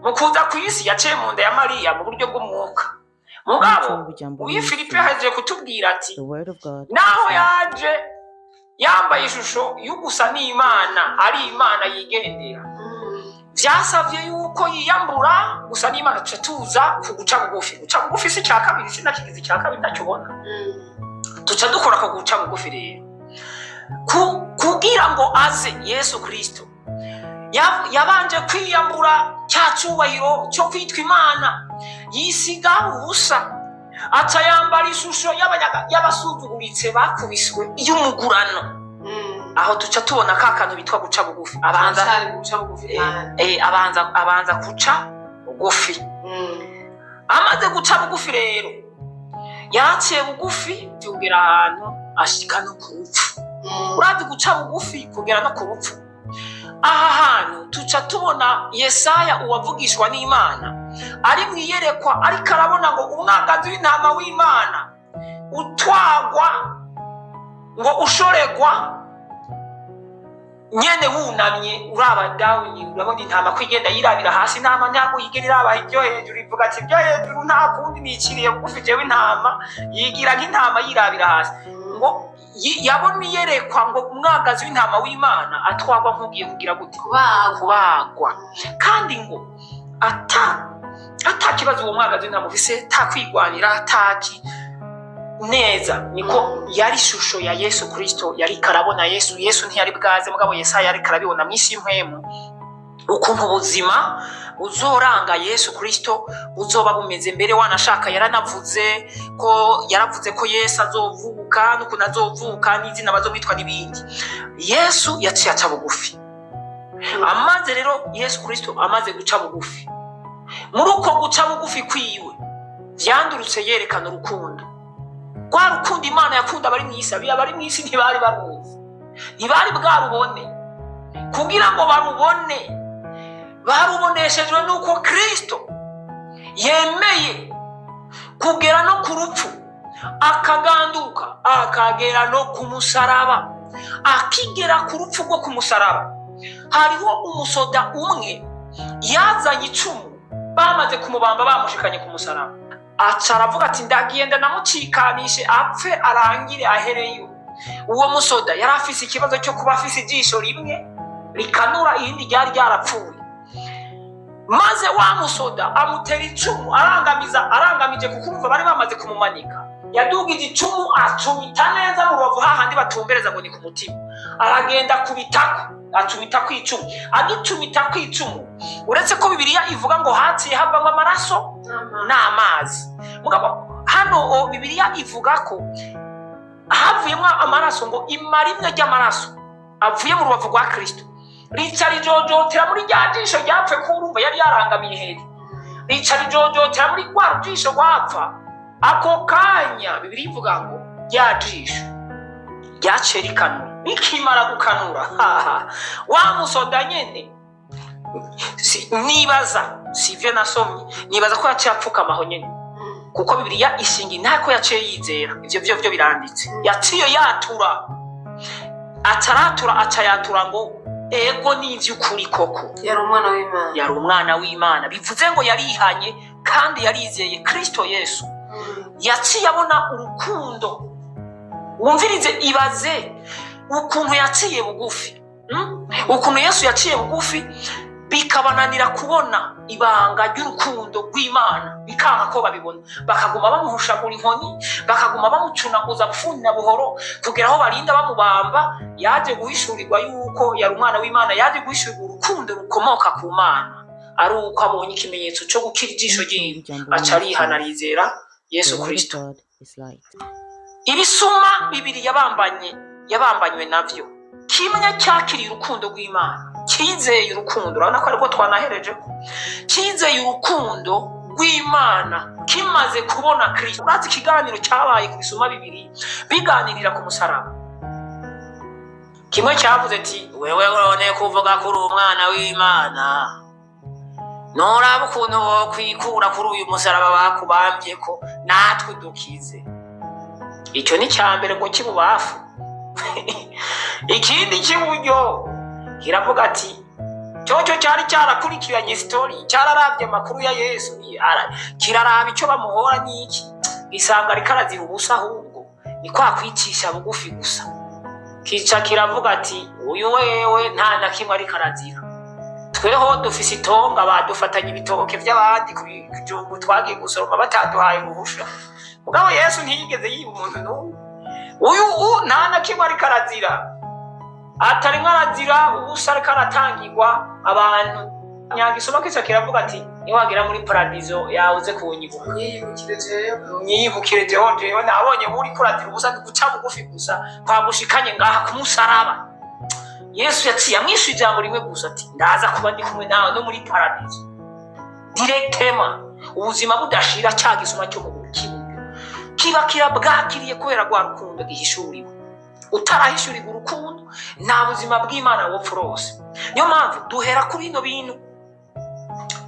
mu kuza ku isi yaciye mu nda ya Mariya mu buryo bw'umwuka mugabo uyi Filipe yaje kutubwira ati naho yaje yambaye ishusho y'ugusa n'Imana ari Imana yigendera vyasavye yuko yiyambura gusa n'Imana tuza kuguca bugufi si cya kabiri sinakigize cya kabiri ndacubona tuca dukora ko guca bugufi rero kugira ngo aze Yesu Kristo yabanje kwiyambura cya cyubahiro cyo kwitwa Imana yisiga ubusa atayambara ishusho y'abasuzuguritse bakubiswe y'umugurano aho tuca tubona ka kantu bitwa guca bugufi abanza guca bugufi amaze guca bugufi rero yaciye bugufi tugera ahantu ashika no ku rupfu urazi guca bugufi kugera no ku rupfu aha hantu tuca tubona Yesaya uwavugishwa n'Imana ari mwiyerekwa ariko arabona ngo umwagazi w'intama w'Imana utwagwa ngo ushoregwa nyene wunamye uraba down urabona intama kwigenda yirabira hasi intama ntabwo yigera iraba iryo hejuru ivuga ati ibyo hejuru nta kundi niciriye bugufi jewe intama yigira nk'intama yirabira hasi ngo yabona iyerekwa ngo umwagazi w'intama w'Imana atwagwa nk'ugiye kugira gute kubagwa kandi ngo ata kibazo uwo mwagazi w'intama ufise takwigwanira ataki neza niko yari shusho ya Yesu Kristo yari karabona Yesu ntiyari bwaze mugabo Yesaya yari karabibona mwisi impwemu ukuntu ubuzima uzoranga Yesu Kristo uzoba bumeze mbere wanashaka yaravuze ko Yesu azovuka n'ukuntu azovuka n'izina bazomwitwa n'ibindi Yesu yaciye aca bugufi amaze rero Yesu Kristo amaze guca bugufi muri uko guca bugufi kwiwe vyandurutse yerekana urukundo kwa rukundo Imana yakunda abari mwisi abari mwisi ntibari baruzi ntibari bwarubone kugira ngo barubone baruboneshejwe nuko Kristo yemeye kugera no ku rupfu akaganduka akagera no ku musaraba akigera ku rupfu rwo ku musaraba hariho umusoda umwe yazanye icumu bamaze kumubamba bamushikanye ku musaraba aravuga ati ndagenda namucikanishe apfe arangire ahereyo uwo musoda yari afise ikibazo cyo kuba afise ijisho rimwe rikanura irindi ryari ryarapfuye maze wa musoda amutera icumu arangamije kukumva bari bamaze kumumanika yadugije icumu acumita neza mu rubavu hahandi batumbereza ngo ni ku mutima aragenda kubitako acumita kw'icumu agicumita kw'icumu uretse ko Bibiliya ivuga ngo haciye havamo amaraso n'amazi mugabo hano Bibiliya ivuga ko havuyemo amaraso ngo imara imwe ry'amaraso avuye mu rubavu rwa Kristo rica rijojotera muri rya jisho ryapfe kurumva yari yarangamiye heri rica rijojotera muri rwa jisho rwapfa ako kanya Bibiliya ivuga ngo rya jisho ryaciye rikanura nikimara gukanura wa musoda nyene nibaza sivyo nasomye nibaza ko yaciye apfukamaho nyene kuko Bibiliya ishinga intako yaciye yizera ivyo byo biranditse yaciye yatura acayatura ngo ego n'ivy'ukuri koko yari umwana w'Imana bivuze ngo yarihanye kandi yarizeye Kristo Yesu yaciye abona urukundo wumvirize ibaze ukuntu yaciye bugufi ukuntu Yesu yaciye bugufi bikabananira kubona ibanga ry'urukundo rw'Imana bikanga ko babibona bakaguma bamuhushagura inkoni bakaguma bamucunaguza bufuni na buhoro kugera aho barinda bamubamba yaje guhishurirwa yuko yari umwana w'Imana yaje guhishurirwa urukundo rukomoka ku Mana ari uko abonye ikimenyetso cyo gukira ijisho ryiwe aca arihanalizera Yesu Kristo ibisuma bibiri yabambanywe navyo kimwe cyakiriye urukundo rw'Imana kizeye urukundo urabona ko ariko twanahereje ko kizeye urukundo rw'Imana kimaze kubona Kristo urazi ikiganiro cyabaye ku bisuma bibiri biganirira ku musaraba kimwe cyavuze ati wewe urone kuvuga kuri umwana w'Imana noraba ukuntu wokwikura kuri uyu musaraba bakubambye ko natwe dukize icyo ni cyambere ngo kibubafu ikindi kiburyo kiravuga ati cyoco cyari cyarakurikiranye story cyararavye amakuru ya Yesu kiraraba icyo bamuhora n'iki isanga rikarazira ubusa ahubwo ni kwa kwicisha bugufi gusa kica kiravuga ati uyu wewe nta na kimwe ari karazira tweho dufise itonga badufatanye ibitoke by'abandi ku twagiye gusoroma bataduhaye uruhusha mugabo Yesu ntiyigeze yiba umuntu n'umwe uyu nta na kimwe ari karazira atari nkarazira ubusa ariko aratangirwa abantu nyagisoma kisa kiravuga ati niwagera muri paradizo yabuze kunyibuka nyiyibukire jewe nabonye muri kurazira ubusa guca bugufi gusa twagushikanye ngaha ku musaraba Yesu yaciye amwishuye ijambo rimwe gusa ati ndaza kuba ndi kumwe nawe no muri paradizo directement ubuzima budashira cyagisoma cyo mu kiba kirabwakiriye kubera rwa rukundo gihishuriwe utarahishurirwa urukundo nta buzima bw'Imana wopfa rose niyo mpamvu duhera kuri bino bintu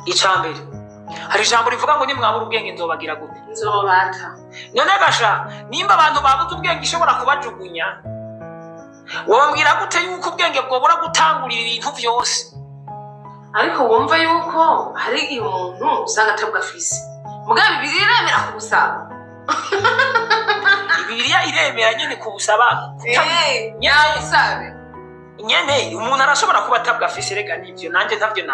icambere hari ijambo rivuga ngo nimwabura ubwenge nzobagira gute nzobata none gasha nimba abantu babuze ubwenge ishobora kubajugunya wombwira gute yuko ubwenge bwobura gutangurira ibintu byose? ariko wumva yuko hari igihe umuntu usanga atabwafise muga Bibiliya iremera kubusaba. Bibiliya iremera nyene kubusaba nyabusabe nyene umuntu arashobora kuba atabwafise, rega nivyo nanje ntavyo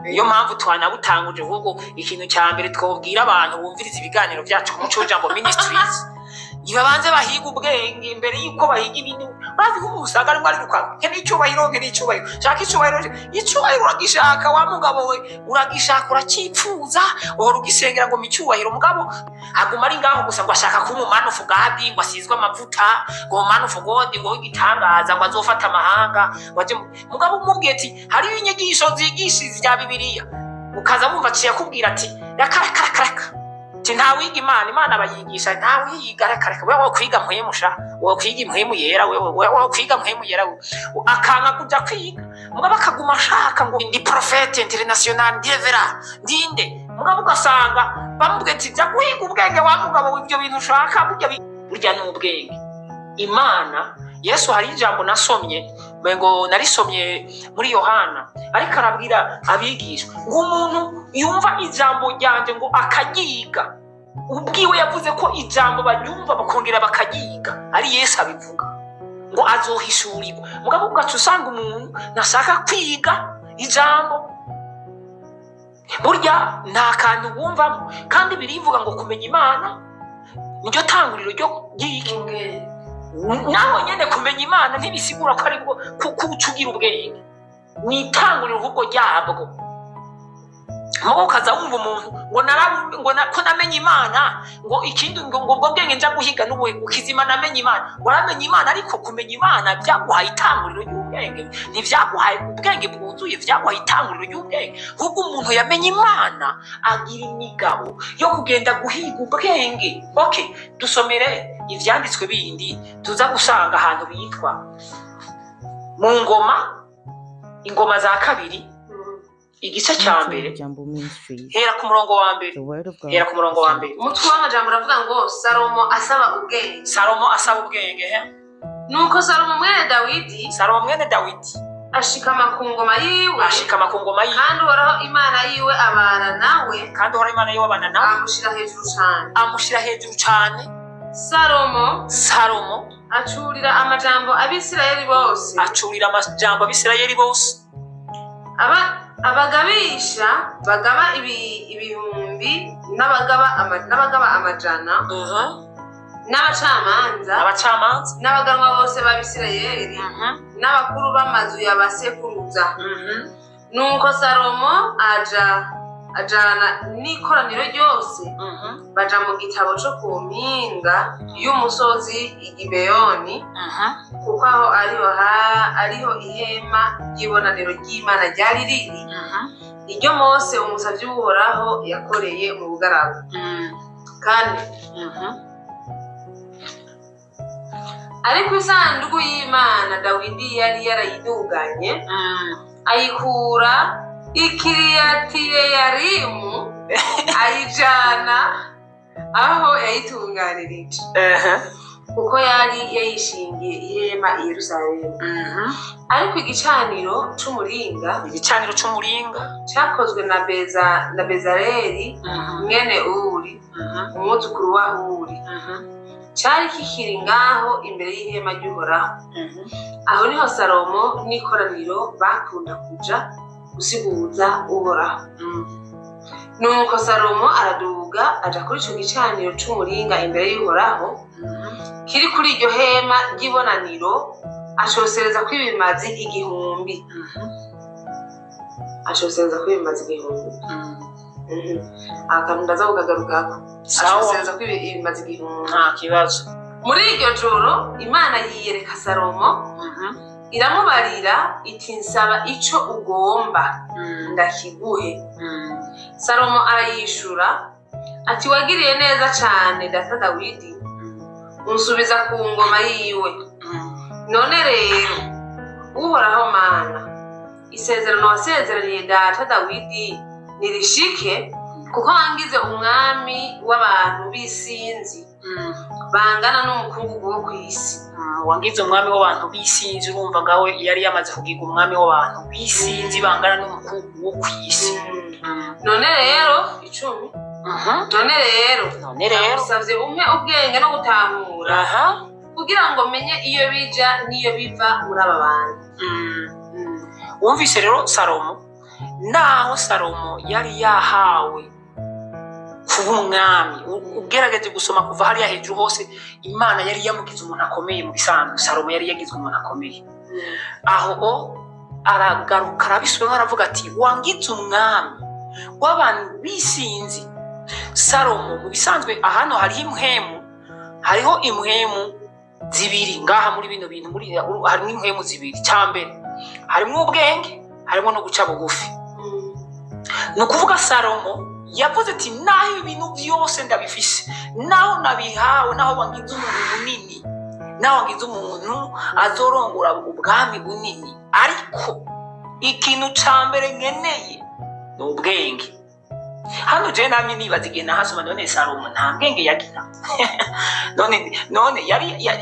niyo mpamvu twanabutanguje. ahubwo ikintu cya mbere twobwira abantu bumviriza ibiganiro byacu ku Muco w'Ijambo Ministries, nibabanze bahiga ubwenge imbere y'uko bahiga ibintu. Bazi ko usanga arimo ariruka n'icyubahiro shaka icyubahiro uragishaka, wa mugabo we uragishaka, uracipfuza, uhora ugisengera ngo micyubahiro, mugabo aguma ari ngaho gusa ngo ashaka ko umumana ufugadi ngo asizwe amavuta, ngo umumana ufugodi ngo igitangaza ngo azofata amahanga. Mugabo umubwiye ati hariyo inyigisho zigishiriza bya Bibiliya, ukaza wumva aciye akubwira ati raka ntawiga Imana bayigisha, ntawiga reka wewe kwiga mpwemusha, wewe kwiga impwemu yera, wewe kwiga mpwemu yera, akanga kuja kwiga. Mugabo akaguma ashaka ngo ndi prophète international ndevera ndinde, mugabo ugasanga bamubwiye ati jya kwiga ubwenge wa mugabo w'ibyo bintu ushaka, burya n'ubwenge. Imana Yesu hari ijambo nasomye ngo narisomye muri Yohana, ariko arabwira abigishwa ngo umuntu yumva ijambo ryanje ngo akagiga, ubwiwe yavuze ko ijambo banyumva bakongera bakagiga, ari Yesu abivuga ngo azohishurirwa. mugabo ugaca usanga umuntu nashaka kwiga ijambo, burya nta kantu wumvamo, kandi birivuga ngo kumenya Imana niryo tanguriro ryo ry'iki. Nawe nyene kumenya Imana ntibisigura ko ari bwo kucugira ubwenge, ni itanguriro ahubwo ryabwo. Mugo kaza wumva umuntu ngo ko namenye Imana, ngo ikindi ngo ubwo bwenge nja guhiga n'ubuhe ukizima namenye Imana. Waramenye Imana, ariko kumenya Imana byaguhaye itanguriro ry'ubwenge, ntivyaguhaye ubwenge bwuzuye, vyaguhaye itanguriro ry'ubwenge. Ahubwo umuntu yamenye Imana agira imigabo yo kugenda guhiga ubwenge. Okay, dusomere ivyanditswe bindi tuza gusanga ahantu bitwa mu ingoma za kabiri igice cya mbere, hera ku murongo wa mbere. umutwe w'amajambo uravuga ngo Salomo asaba ubwenge. Nuko Salomo mwene Dawidi ashikama ku ngoma yiwe, kandi Uhoraho Imana yiwe abana nawe, amushira hejuru cyane. Salomo acurira amajambo Abisirayeli bose, abagabisha bagaba ibihumbi n'abagaba amajana, n'abacamanza n'abaganwa bose b'Abisirayeli, n'abakuru b'amazu y'abasekuruza. Nuko Salomo ajana n'ikoraniro ryose baja mu gitabo cyo ku mpinga y'umusozi Gibeyoni, kuko aho ariho ihema ry'ibonaniro ry'Imana ryari riri, iryo Mose umusavyi w'Uhoraho yakoreye mu bugaragwa. Kandi ariko isanduku y'Imana Dawidi yari yarayiduganye, ayikura Ikiriyatiyeyarimu, ayijana aho yayitunganirije, kuko yari yayishingiye ihema i Yerusalemu. Ariko igicaniro c'umuringa cyakozwe na Bezaleli mwene Uri, umwuzukuru wa Uri, cyari kikiri ngaho imbere y'ihema ry'Uhoraho. Aho niho Salomo n'ikoraniro bakunda kuja gusiguza Uhoraho. Nuko Salomo araduga aja kuri ico gicaniro c'umuringa imbere y'Uhoraho kiri kuri iryo hema ry'ibonaniro, ashosereza kw'ibimazi igihumbi. Akantu ndaza kugagarukako, ashosereza kw'ibimazi igihumbi. Nta kibazo. Muri iryo joro Imana yiyereka Salomo, iramubarira iti nsaba ico ugomba ndakiguhe. Salomo arayishura ati wagiriye neza cyane data Dawidi, unsubiza ku ngoma yiwe. None rero Uhoraho Mana, isezerano wasezeraniye data Dawidi nirishike, kuko wangize umwami w'abantu b'isinzi bangana n'umukungugu wo ku isi. Wangize umwami w'abantu bisinzi, urumva ngawe yari yamaze kugiga umwami w'abantu bisinzi bangana n'umukungugu wo ku isi. None rero 10 none rero usavye umpe ubwenge no gutahura kugira ngo menye iyo bija niyo biva muri aba bantu. Wumvise rero Salomo, naho Salomo yari yahawe kuba umwami, ugerageje gusoma kuva hariya hejuru hose, Imana yari yamugize umuntu akomeye. Mu bisanzwe Salomo yari yagizwe umuntu akomeye. Aho aragaruka arabisubira aravuga ati wangize umwami w'abantu bisinzi. Salomo mu bisanzwe ahano hariho impwemu zibiri ngaha muri bino bintu, harimo impwemu zibiri. Cyambere harimo ubwenge, harimo no guca bugufi. No kuvuga Salomo yavuze ati naho ibintu byose ndabifise, naho nabihawe, naho wangize umuntu munini, naho wangize umuntu azorongora ubwami bunini, ariko ikintu cyambere nkeneye ni ubwenge. Hano je namye nibaza igihe nahasoma, none Salomo nta bwenge yagira. none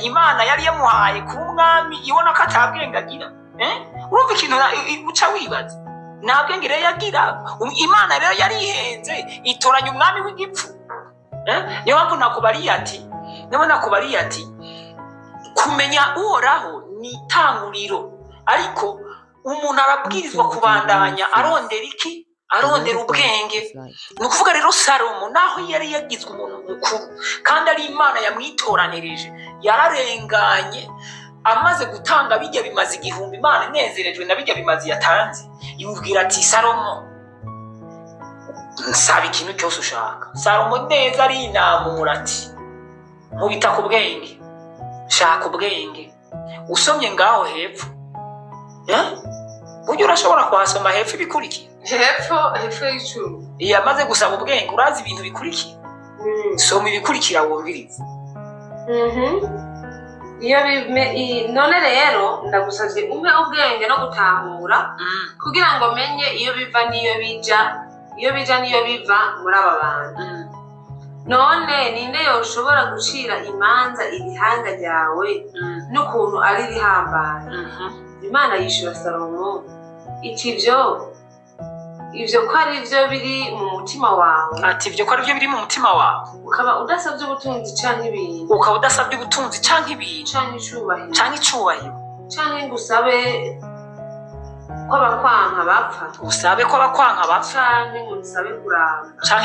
Imana yari yamuhaye kuba umwami, ibona ko atabwenge agira. Urumva ikintu uca wibaza, nta bwenge rero yagira. Imana rero yari ihenze itoranya umwami w'igipfu. Niyo mpamvu nakubariye ati kumenya Uhoraho ni itanguriro, ariko umuntu arabwirizwa kubandanya arondera iki? Arondera ubwenge. Ni ukuvuga rero Salomo naho yari yagizwe umuntu mukuru kandi ari Imana yamwitoranirije, yararenganye amaze gutanga bijya bimaze igihumbi. Imana inezerejwe na bijya bimaze yatanze, imubwira ati Salomo nsaba ikintu cyose ushaka. Salomo neza arinamura ati nkubita ku bwenge, shaka ubwenge. Usomye ngaho hepfo, buryo urashobora kuhasoma hepfo ibikurikira. Hepfo y'icumi iyo amaze gusaba ubwenge, urazi ibintu bikurikira. Soma ibikurikira wumvirize. None rero ndagusavye umpe ubwenge no gutahura kugira ngo menye iyo biva niyo biva muri aba bantu. None ninde yoshobora gucira imanza ibihanga ryawe n'ukuntu ari rihambaye? Imana yishura Salomo iti ivyo ko ari byo biri mu mutima wawe. Ati ivyo ko ari byo biri mu mutima wawe, ukaba udasabye ubutunzi canke ibintu, canke icubahiro, canke ngusabe ko abakwanka bapfa, canke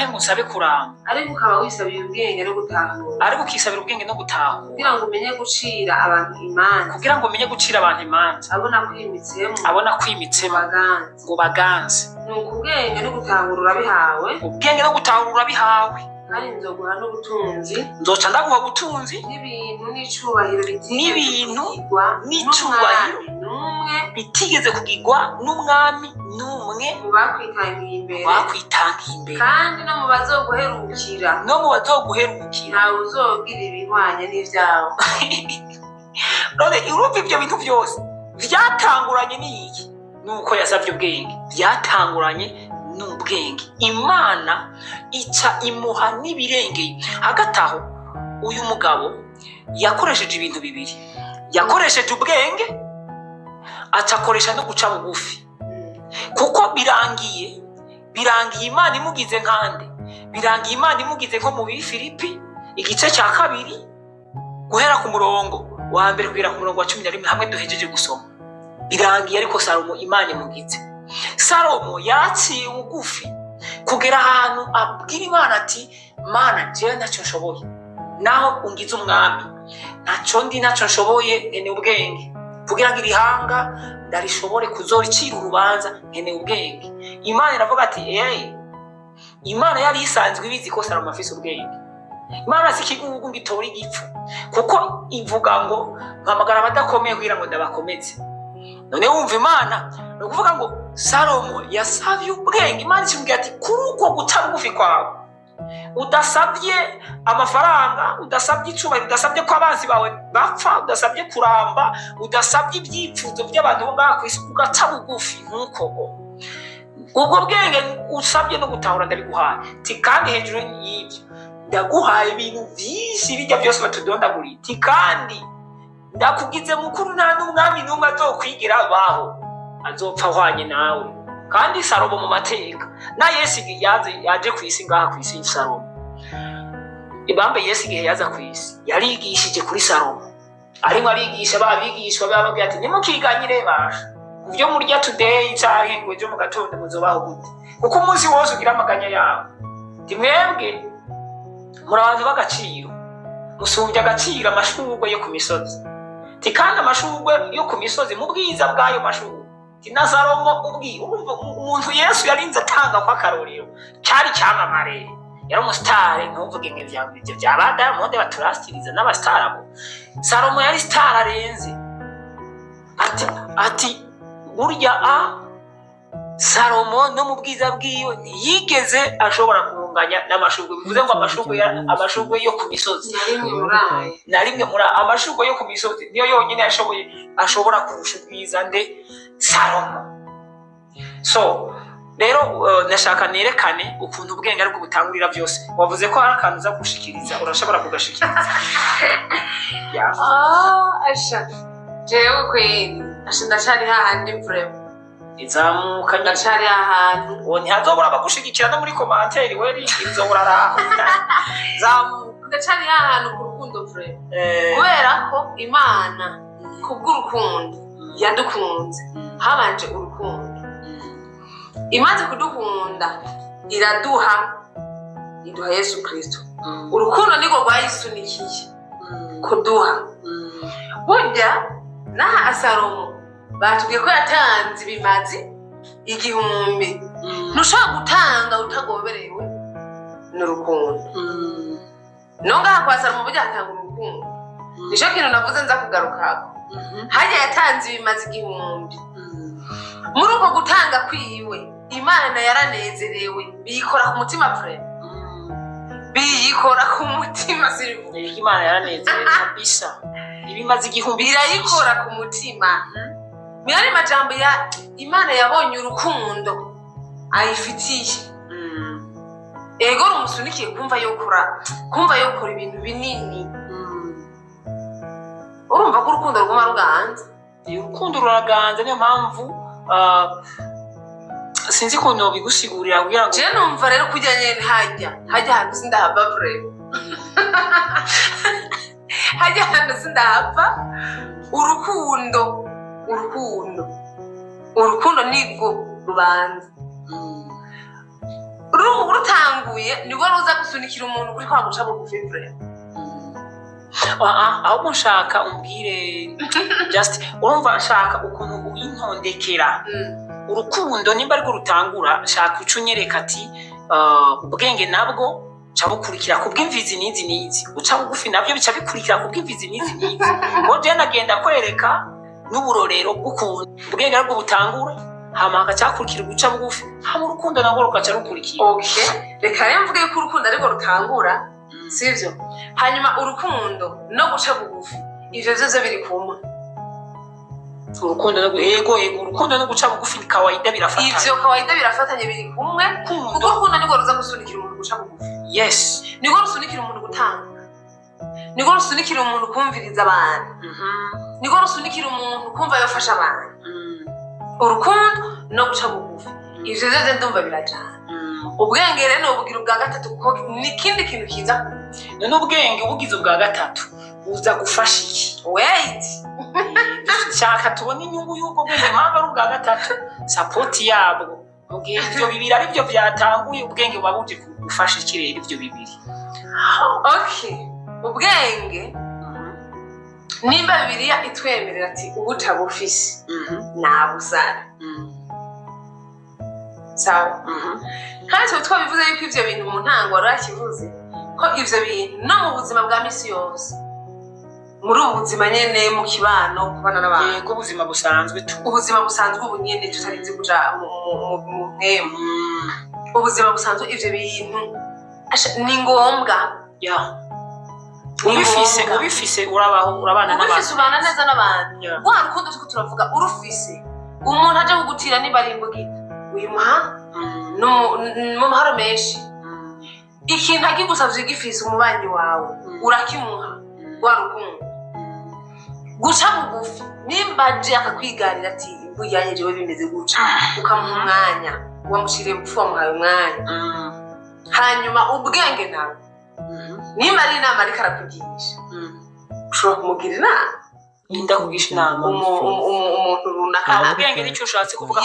ngusabe kuramba, ariko ukaba wisabira ubwenge no gutahura, kugira ngo umenye gucira abantu imanza, abona kwimitsemo ngo baganze. Nuko ubwenge no gutahura urabihawe, kandi nzoguha n'ubutunzi, nzoca ndaguha ubutunzi n'ibintu n'icubahiro n'umwe bitigeze kugirwa n'umwami n'umwe mu bakwitangiye imbere, kandi no mu bazoguherukira ntawe uzogira ibihwanye n'ivyawe. None urumva ibyo bintu byose byatanguranye n'iki? Nuko yasabye ubwenge. Byatanguranye n'ubwenge. Imana ica imuha n'ibirengeye. Hagati aho uyu mugabo yakoresheje ibintu bibiri. Yakoresheje ubwenge, acakoresha no guca bugufi. Kuko birangiye Imana imugize nkande. Birangiye Imana imugize nko mu Filipi igice cya 2 guhera ku murongo wa 1 kugera ku murongo wa 11 hamwe duhejeje gusoma. Birangiye ariko Salomo Imana imugize. Salomo yaciye bugufi kugera ahantu abwira Imana ati Mana jewe ntacyo nshoboye, naho ungize umwami ntacyo nshoboye, nkene ubwenge kugira ngo irihanga ndarishobore kuzoricira urubanza, nkene ubwenge. Imana iravuga ati Imana yari isanzwe ibizi ko Salomo afise ubwenge. Imana sikigugu ngitora igipfu, kuko ivuga ngo mpamagara abadakomeye kugira ngo ndabakomeze. None wumva Imana no kuvuga ngo Salomo yasavye ubwenge. Imana ishimwe ati kuri uko guca bugufi kwawe, udasabye amafaranga, udasabye icubahiro, udasabye ko abanzi bawe bapfa, udasabye kuramba, udasabye ibyipfuzo by'abantu bakwisi, ugaca bugufi nkuko ubwo bwenge usabye no gutahura ndabiguhaye. Ti kandi hejuru y'ibyo ndaguhaye ibintu byinshi bijya byose batudondaguriye ti kandi ndakugize mukuru nta n'umwami n'umwe azokwigira abaho azopfa ahwanye nawe. Kandi Salomo mu mateka na Yesu yaje ku isi ngaha ku isi Salomo ibambe Yesu igihe yaza ku isi yarigishije kuri Salomo arimo arigisha babigishwa bababwira ati nimukiganyire basha kuvyo murya today canke ngo ejo mu gatondo muzobaho gute kuko umunsi wose ugira amaganya yawe. Timwebwe muri abantu b'agaciro musumbya agaciro amashurwe yo ku misozi kandi amashurwe yo ku misozi mu bwiza bw'ayo mashurwe na Salomo umuntu Yesu yarinze atanga kwa karorero cyari cyamamare yari umusitari ntuvuge ngo ibyo bya Diamond baturastiriza n'abasitari abo. Salomo yari star arenze ati burya Salomo no mu bwiza bw'iyo ntiyigeze ashobora kunganya n'amashurwe bivuze ngo amashurwe yo ku misozi na rimwe muri amashurwe yo ku misozi niyo yonyine ashobora kurusha ubwiza nde Salomo. So rero ndashaka nerekane ukuntu ubwenge ari bwo butangurira byose. Wavuze ko hari akantu uza gushikiriza urashobora kugashikiriza. Asha jewe kweli asha ndashari hahandi vrema izamuka ndashari ahantu uwo ntihazobora abagushigikira no muri komanteri we rizobora araho zamuka ndashari ahantu ku rukundo vrema kubera ko Imana kubw'urukundo yadukunze habanje urukundo imaze kudukunda iduha Yesu Kristo. Urukundo niko rwayisunikiye kuduha burya naha Salomo batubwiye ko yatanze ibimazi 1000 ntushobora gutanga utagoberewe n'urukundo nonga kwa Salomo burya atanga urukundo nisho kintu navuze nza kugarukako hajya yatanze ibimazi 1000 muri uko gutanga kwiwe Imana yaranezerewe biyikora ku mutima frere biyikora ku mutima sirivu Imana yaranezerewe kabisa ibimazi 1000 birayikora ku mutima. Myari majambo ya Imana yabonye urukundo ayifitiye ego rumusunikiye kumva yokora ibintu binini. Urumva ko urukundo ruguma ruganza urukundo ruraganza niyo mpamvu sinzi ko no bigusigurira kugira ngo je numva rero kujya nyene hajya hantu sindahava vrema hajya hantu sindahava. Urukundo nibwo rubanza rutanguye nibwo ruza gusunikira umuntu kuri kwa guca bugufi vrema. ahubwo nshaka umbwire just urumva nshaka ukuntu uyintondekera urukundo nimba ariko rutangura shaka ucunyereka ati ubwenge nabwo cabukurikira kubw'imvizi nizi uca bugufi nabyo bica bikurikira kubw'imvizi nizi ngo je nagenda kwereka n'uburorero bw'ukuntu ubwenge ariko butangura hama hagacakurikira guca bugufi hama urukundo nabwo rugaca rukurikira. Okay, reka rero mvuge ko urukundo ariko rutangura sivyo hanyuma urukundo no guca bugufi ivyo vyose biri kumwe. Urukundo urukundo no guca bugufi ni kawaida birafatanye. Ivyo kawaida birafatanye biri kumwe kuko urukundo niko ruza gusunikira umuntu guca bugufi. Yes, niko rusunikira umuntu gutanga, niko rusunikira umuntu kumviriza abantu, niko rusunikira umuntu kumva yofasha abantu. Urukundo no guca bugufi ivyo vyose ndumva birajana. Ubwenge rero ubugira ubwa gatatu kuko nikindi kintu kiza none ubwenge ubugize ubwa gatatu uza gufasha iki? Wait shaka tubone inyungu y'ubwo bwenge mpamvu ari ubwa gatatu support yabwo mu gihe ibyo bibiri ari byo byatanguye ubwenge buba buje gufasha ikirere ibyo bibiri. Okay, ubwenge nimba Bibiliya itwemerera ati ubuta bufise nabuzara sawa kandi twabivuze yuko ivyo bintu mu ntango warakivuze ko ivyo bintu no mu buzima bwa misi yose muri ubu buzima nyene mu kibano kubana n'abantu yego ubuzima busanzwe ubuzima busanzwe ubu nyene tutarinze kuja mu mpemu ubuzima busanzwe ivyo bintu ni ngombwa ubifise urabaho urabana n'abantu ubifise ubana neza n'abantu wa rukundo tuko turavuga urufise umuntu aje kugutira niba ari imbugita uyimuha mu mahoro menshi ikintu akigusavye gifise umubanyi wawe urakimuha rwa rukundo guca bugufi nimba aje akakwiganira ati mbujyanye jewe bimeze guca ukamuha umwanya wamushiriye bugufi wamuhaye umwanya hanyuma ubwenge nawe nimba ari inama ariko arakugisha ushobora kumugira inama ndakugisha inama umuntu runaka ubwenge nicyo ushatse kuvuga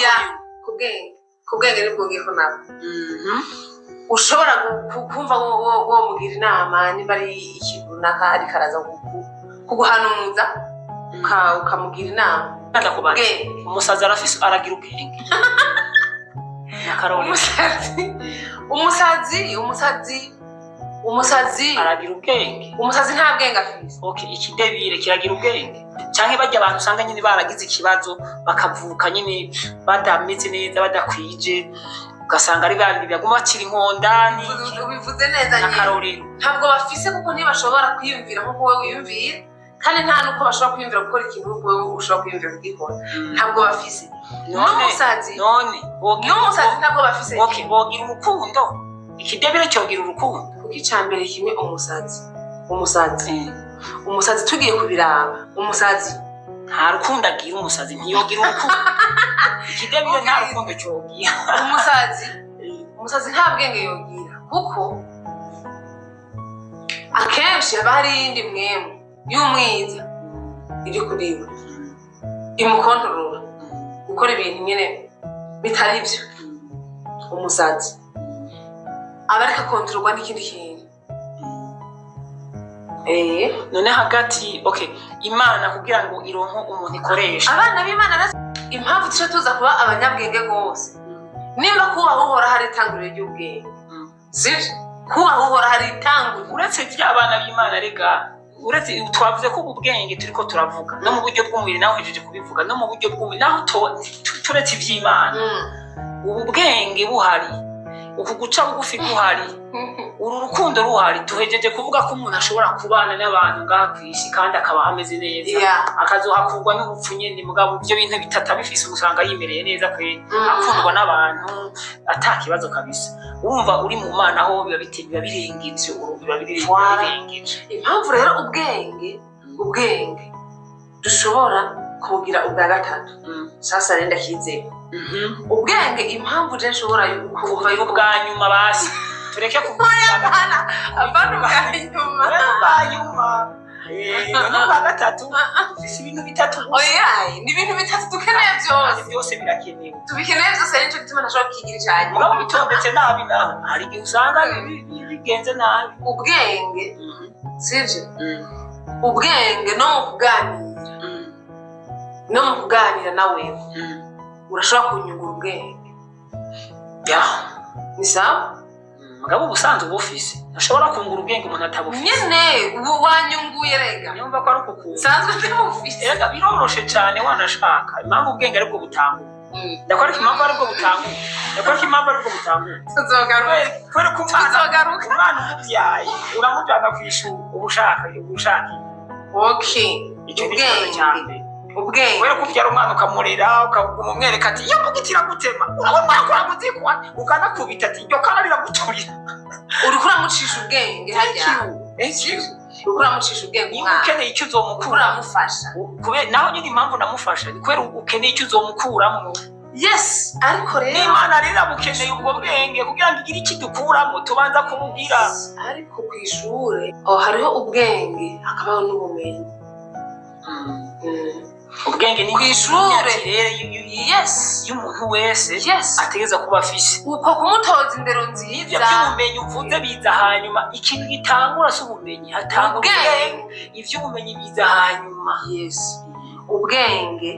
ku bwenge nibwo ngiho nabo ushobora kumva wo mugira inama nimba ari ikintu runaka ariko araza kuguhanuza ukamugira inama umusazi aragira ubwenge umusazi aragira ubwenge umusazi nta bwenge afise ikidebire kiragira ubwenge canke barya abantu usanga nyine baragize ikibazo bakavuka nyine badameze neza badakwije ugasanga ari bandi baguma bakiri inkondani ubivuze neza n'akarorero ntabwo bafise kuko ntibashobora kwiyumvira nk'uko wowe wiyumvira kandi nta nuko bashobora kwiyumvira gukora ikintu nk'uko wowe ushobora kwiyumvira kugikora ntabwo bafise n'umusazi ntabwo bafise bogira urukundo ikidebire cyogira urukundo kuko icambere kimwe umusazi tugiye kubiraba umusazi nta rukundo agira umusazi ntiyogira urukundo ikidebire nta rukundo cyogira umusazi nta bwenge yogira kuko akenshi haba hari iyindi mwemu y'umwiza iri kuriwe imukontorora gukora ibintu nyine bitari byo umusazi aba ariko akontororwa n'ikindi kintu none hagati imana kugira ngo ironke umuntu ikoresha abana b'imana impamvu tuca tuza kuba abanyabwenge rwose nimba kubaho uhora hari itanguriro ry'ubwenge sivyo kubaho uhora hari itanguriro uretse ry'abana b'imana rega uretse twavuze ko ubwenge turiko turavuga no mu buryo bw'umubiri naho hejeje kubivuga no mu buryo bw'umubiri naho turetse ivy'imana ubu bwenge buhari uku guca bugufi guhari uru rukundo ruhari tuhejeje kuvuga ko umuntu ashobora kubana n'abantu ngaha kw'isi kandi akaba ameze neza akazohakurwa n'ubupfu nyene mugabo ivyo bintu bitata bifise usanga yimereye neza kwe akundwa n'abantu atakibazo kabisa urumva uri mu mana aho biba birengeje impamvu rero ubwenge dushobora kubugira ubwa gatatu sasa renda kizeye ubwenge impamvu je nshobora kuva ubwa nyuma basi tureke kuvuga abantu banyuma n'ubwa gatatu ufise ibintu bitatu ni ibintu bitatu dukeneye byose birakenewe tubikeneye byose ari nicyo gituma ntashobora kukigira icanye mugabo bitondetse nabi naho hari igihe usanga bigenze nabi ubwenge sivyo ubwenge no mu kuganira nawe urashobora kunyungura ubwenge ni sawa mugabo ubusanzwe ubufise ntashobora kungura ubwenge umuntu atabufise nyene ubu wanyunguye rega nyumva ko ari uko sanzwe ndabufise rega biroroshe cyane wanashaka impamvu ubwenge aribwo butangura ndakora impamvu aribwo butangura tuzogaruka umwana umubyaye uramujyana ku ishuri ubushaka icyo ni ikibazo cyane ubwenge kubera kubyara umwana ukamurera ukamwereka ati iyo mugitira gutema urabona mwakora muzikwa ukanakubita ati iryo kana riraguturira uriko uramucisha ubwenge hajya uramucisha ubwenge niba ukeneye icyo uzomukura uramufasha naho nyine impamvu namufasha ni kubera ukeneye icyo uzomukuramo yes ariko rero n'imana rero abukeneye ubwo bwenge kugira ngo igire ikidukuramo tubanza kumubwira ariko ku ishure hariho ubwenge hakabaho n'ubumenyi ubwenge ni kw'ishure y'umuntu wese ategeza kuba afise uko kumutoza indero nziza ivy'ubumenyi uvuze biza hanyuma ikintu gitangura si ubumenyi hatanga ubwenge ivy'ubumenyi biza hanyuma ubwenge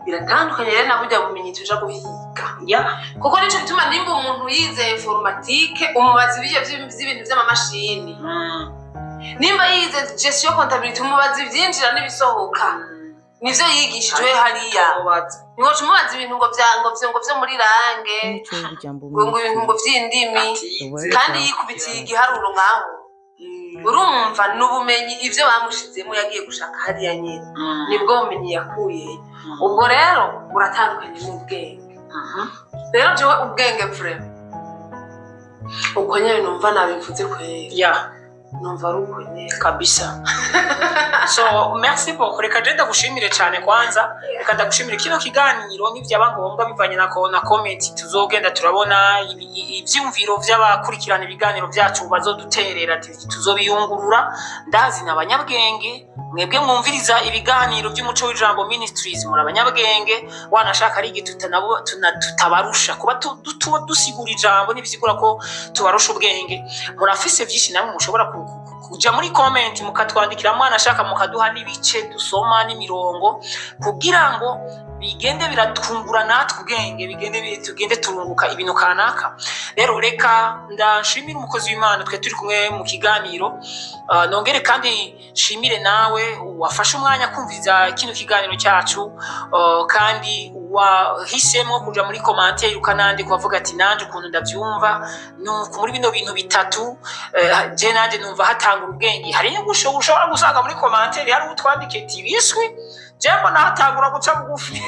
biratandukanye rero na burya bumenyi tuja guhiga kuko nico gituma nimba umuntu yize informatike umubazi vy'ibintu vy'amamashini nimba yize gestion comptabilité umubazi vyinjira n'ibisohoka nivyo yigishijwe hariya niho tumubaza ibintu ngo vyo muri range ngo ibintu ngo vy'indimi kandi yikubitiye igiharuro ngaho urumva n'ubumenyi ivyo bamushizemo yagiye gushaka hariya nyine nibwo bumenyi yakuye ubwo rero buratandukanye n'ubwenge rero jewe ubwenge vrema uko nyine numva nabivuze kwera ya numva ari uko nyine kabisa. So merci beaucoup, reka je ndagushimire cyane kwanza, reka ndagushimire kino kiganiro n'ivyaba ngombwa bivanye na comment tuzogenda turabona ivyumviro vy'abakurikirana ibiganiro byacu bazoduterera tuzobiyungurura. Ndazi n'abanyabwenge mwebwe mwumviriza ibiganiro by'umuco w'ijambo ministries, muri abanyabwenge wanashaka ari igitu tutabarusha kuba dusigura ijambo n'ibisigura ko tubarusha ubwenge. Murafise vyinshi namwe mushobora kuja muri comment mukatwandikira mwana ashaka mukaduha n'ibice dusoma n'imirongo kugira ngo bigende biratwungura natwe ubwenge tugende turunguka ibintu kanaka. Rero reka ndashimira umukozi w'Imana twe turi kumwe mu kiganiro, nongere kandi shimire nawe wafashe umwanya kumviza kino kiganiro cyacu, kandi wahisemo kuja muri commentaire ukanandika ukavuga ati nanje ukuntu ndavyumva nuko muri bino bintu bitatu je nanje numva hatanga ubwenge. Hari ushobora gusanga muri commentaire hari utwandike ati biswi jembo nahatangura guca bugufi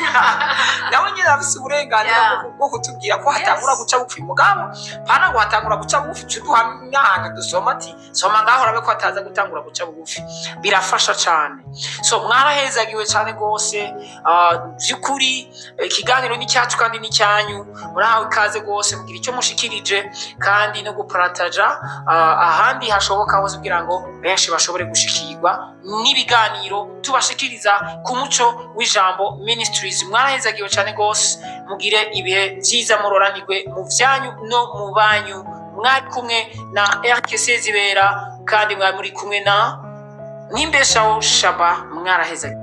nawe nyine afise uburenganzira bwo kutubwira ko hatangura guca bugufi mugabo pana ngo hatangura guca bugufi tuduhamya dusoma ati soma ngaho rabe ko ataza gutangura guca bugufi, birafasha cyane. So mwarahezagiwe cyane gose, byukuri ikiganiro ni cyacu kandi ni cyanyu, murahawe ikaze gose mugira icyo mushikirije kandi no guparataja ahandi hashoboka hose kugira ngo benshi bashobore gushikirwa n'ibiganiro tubashikiriza ku muco w'ijambo ministries. Mwarahezagiwe cyane gose, mugire ibihe byiza muroranirwe mu vyanyu no mu banyu. Mwari kumwe na RKC Zibera kandi mwari muri kumwe na Nimbeshaho Shaba. Mwarahezagiwe.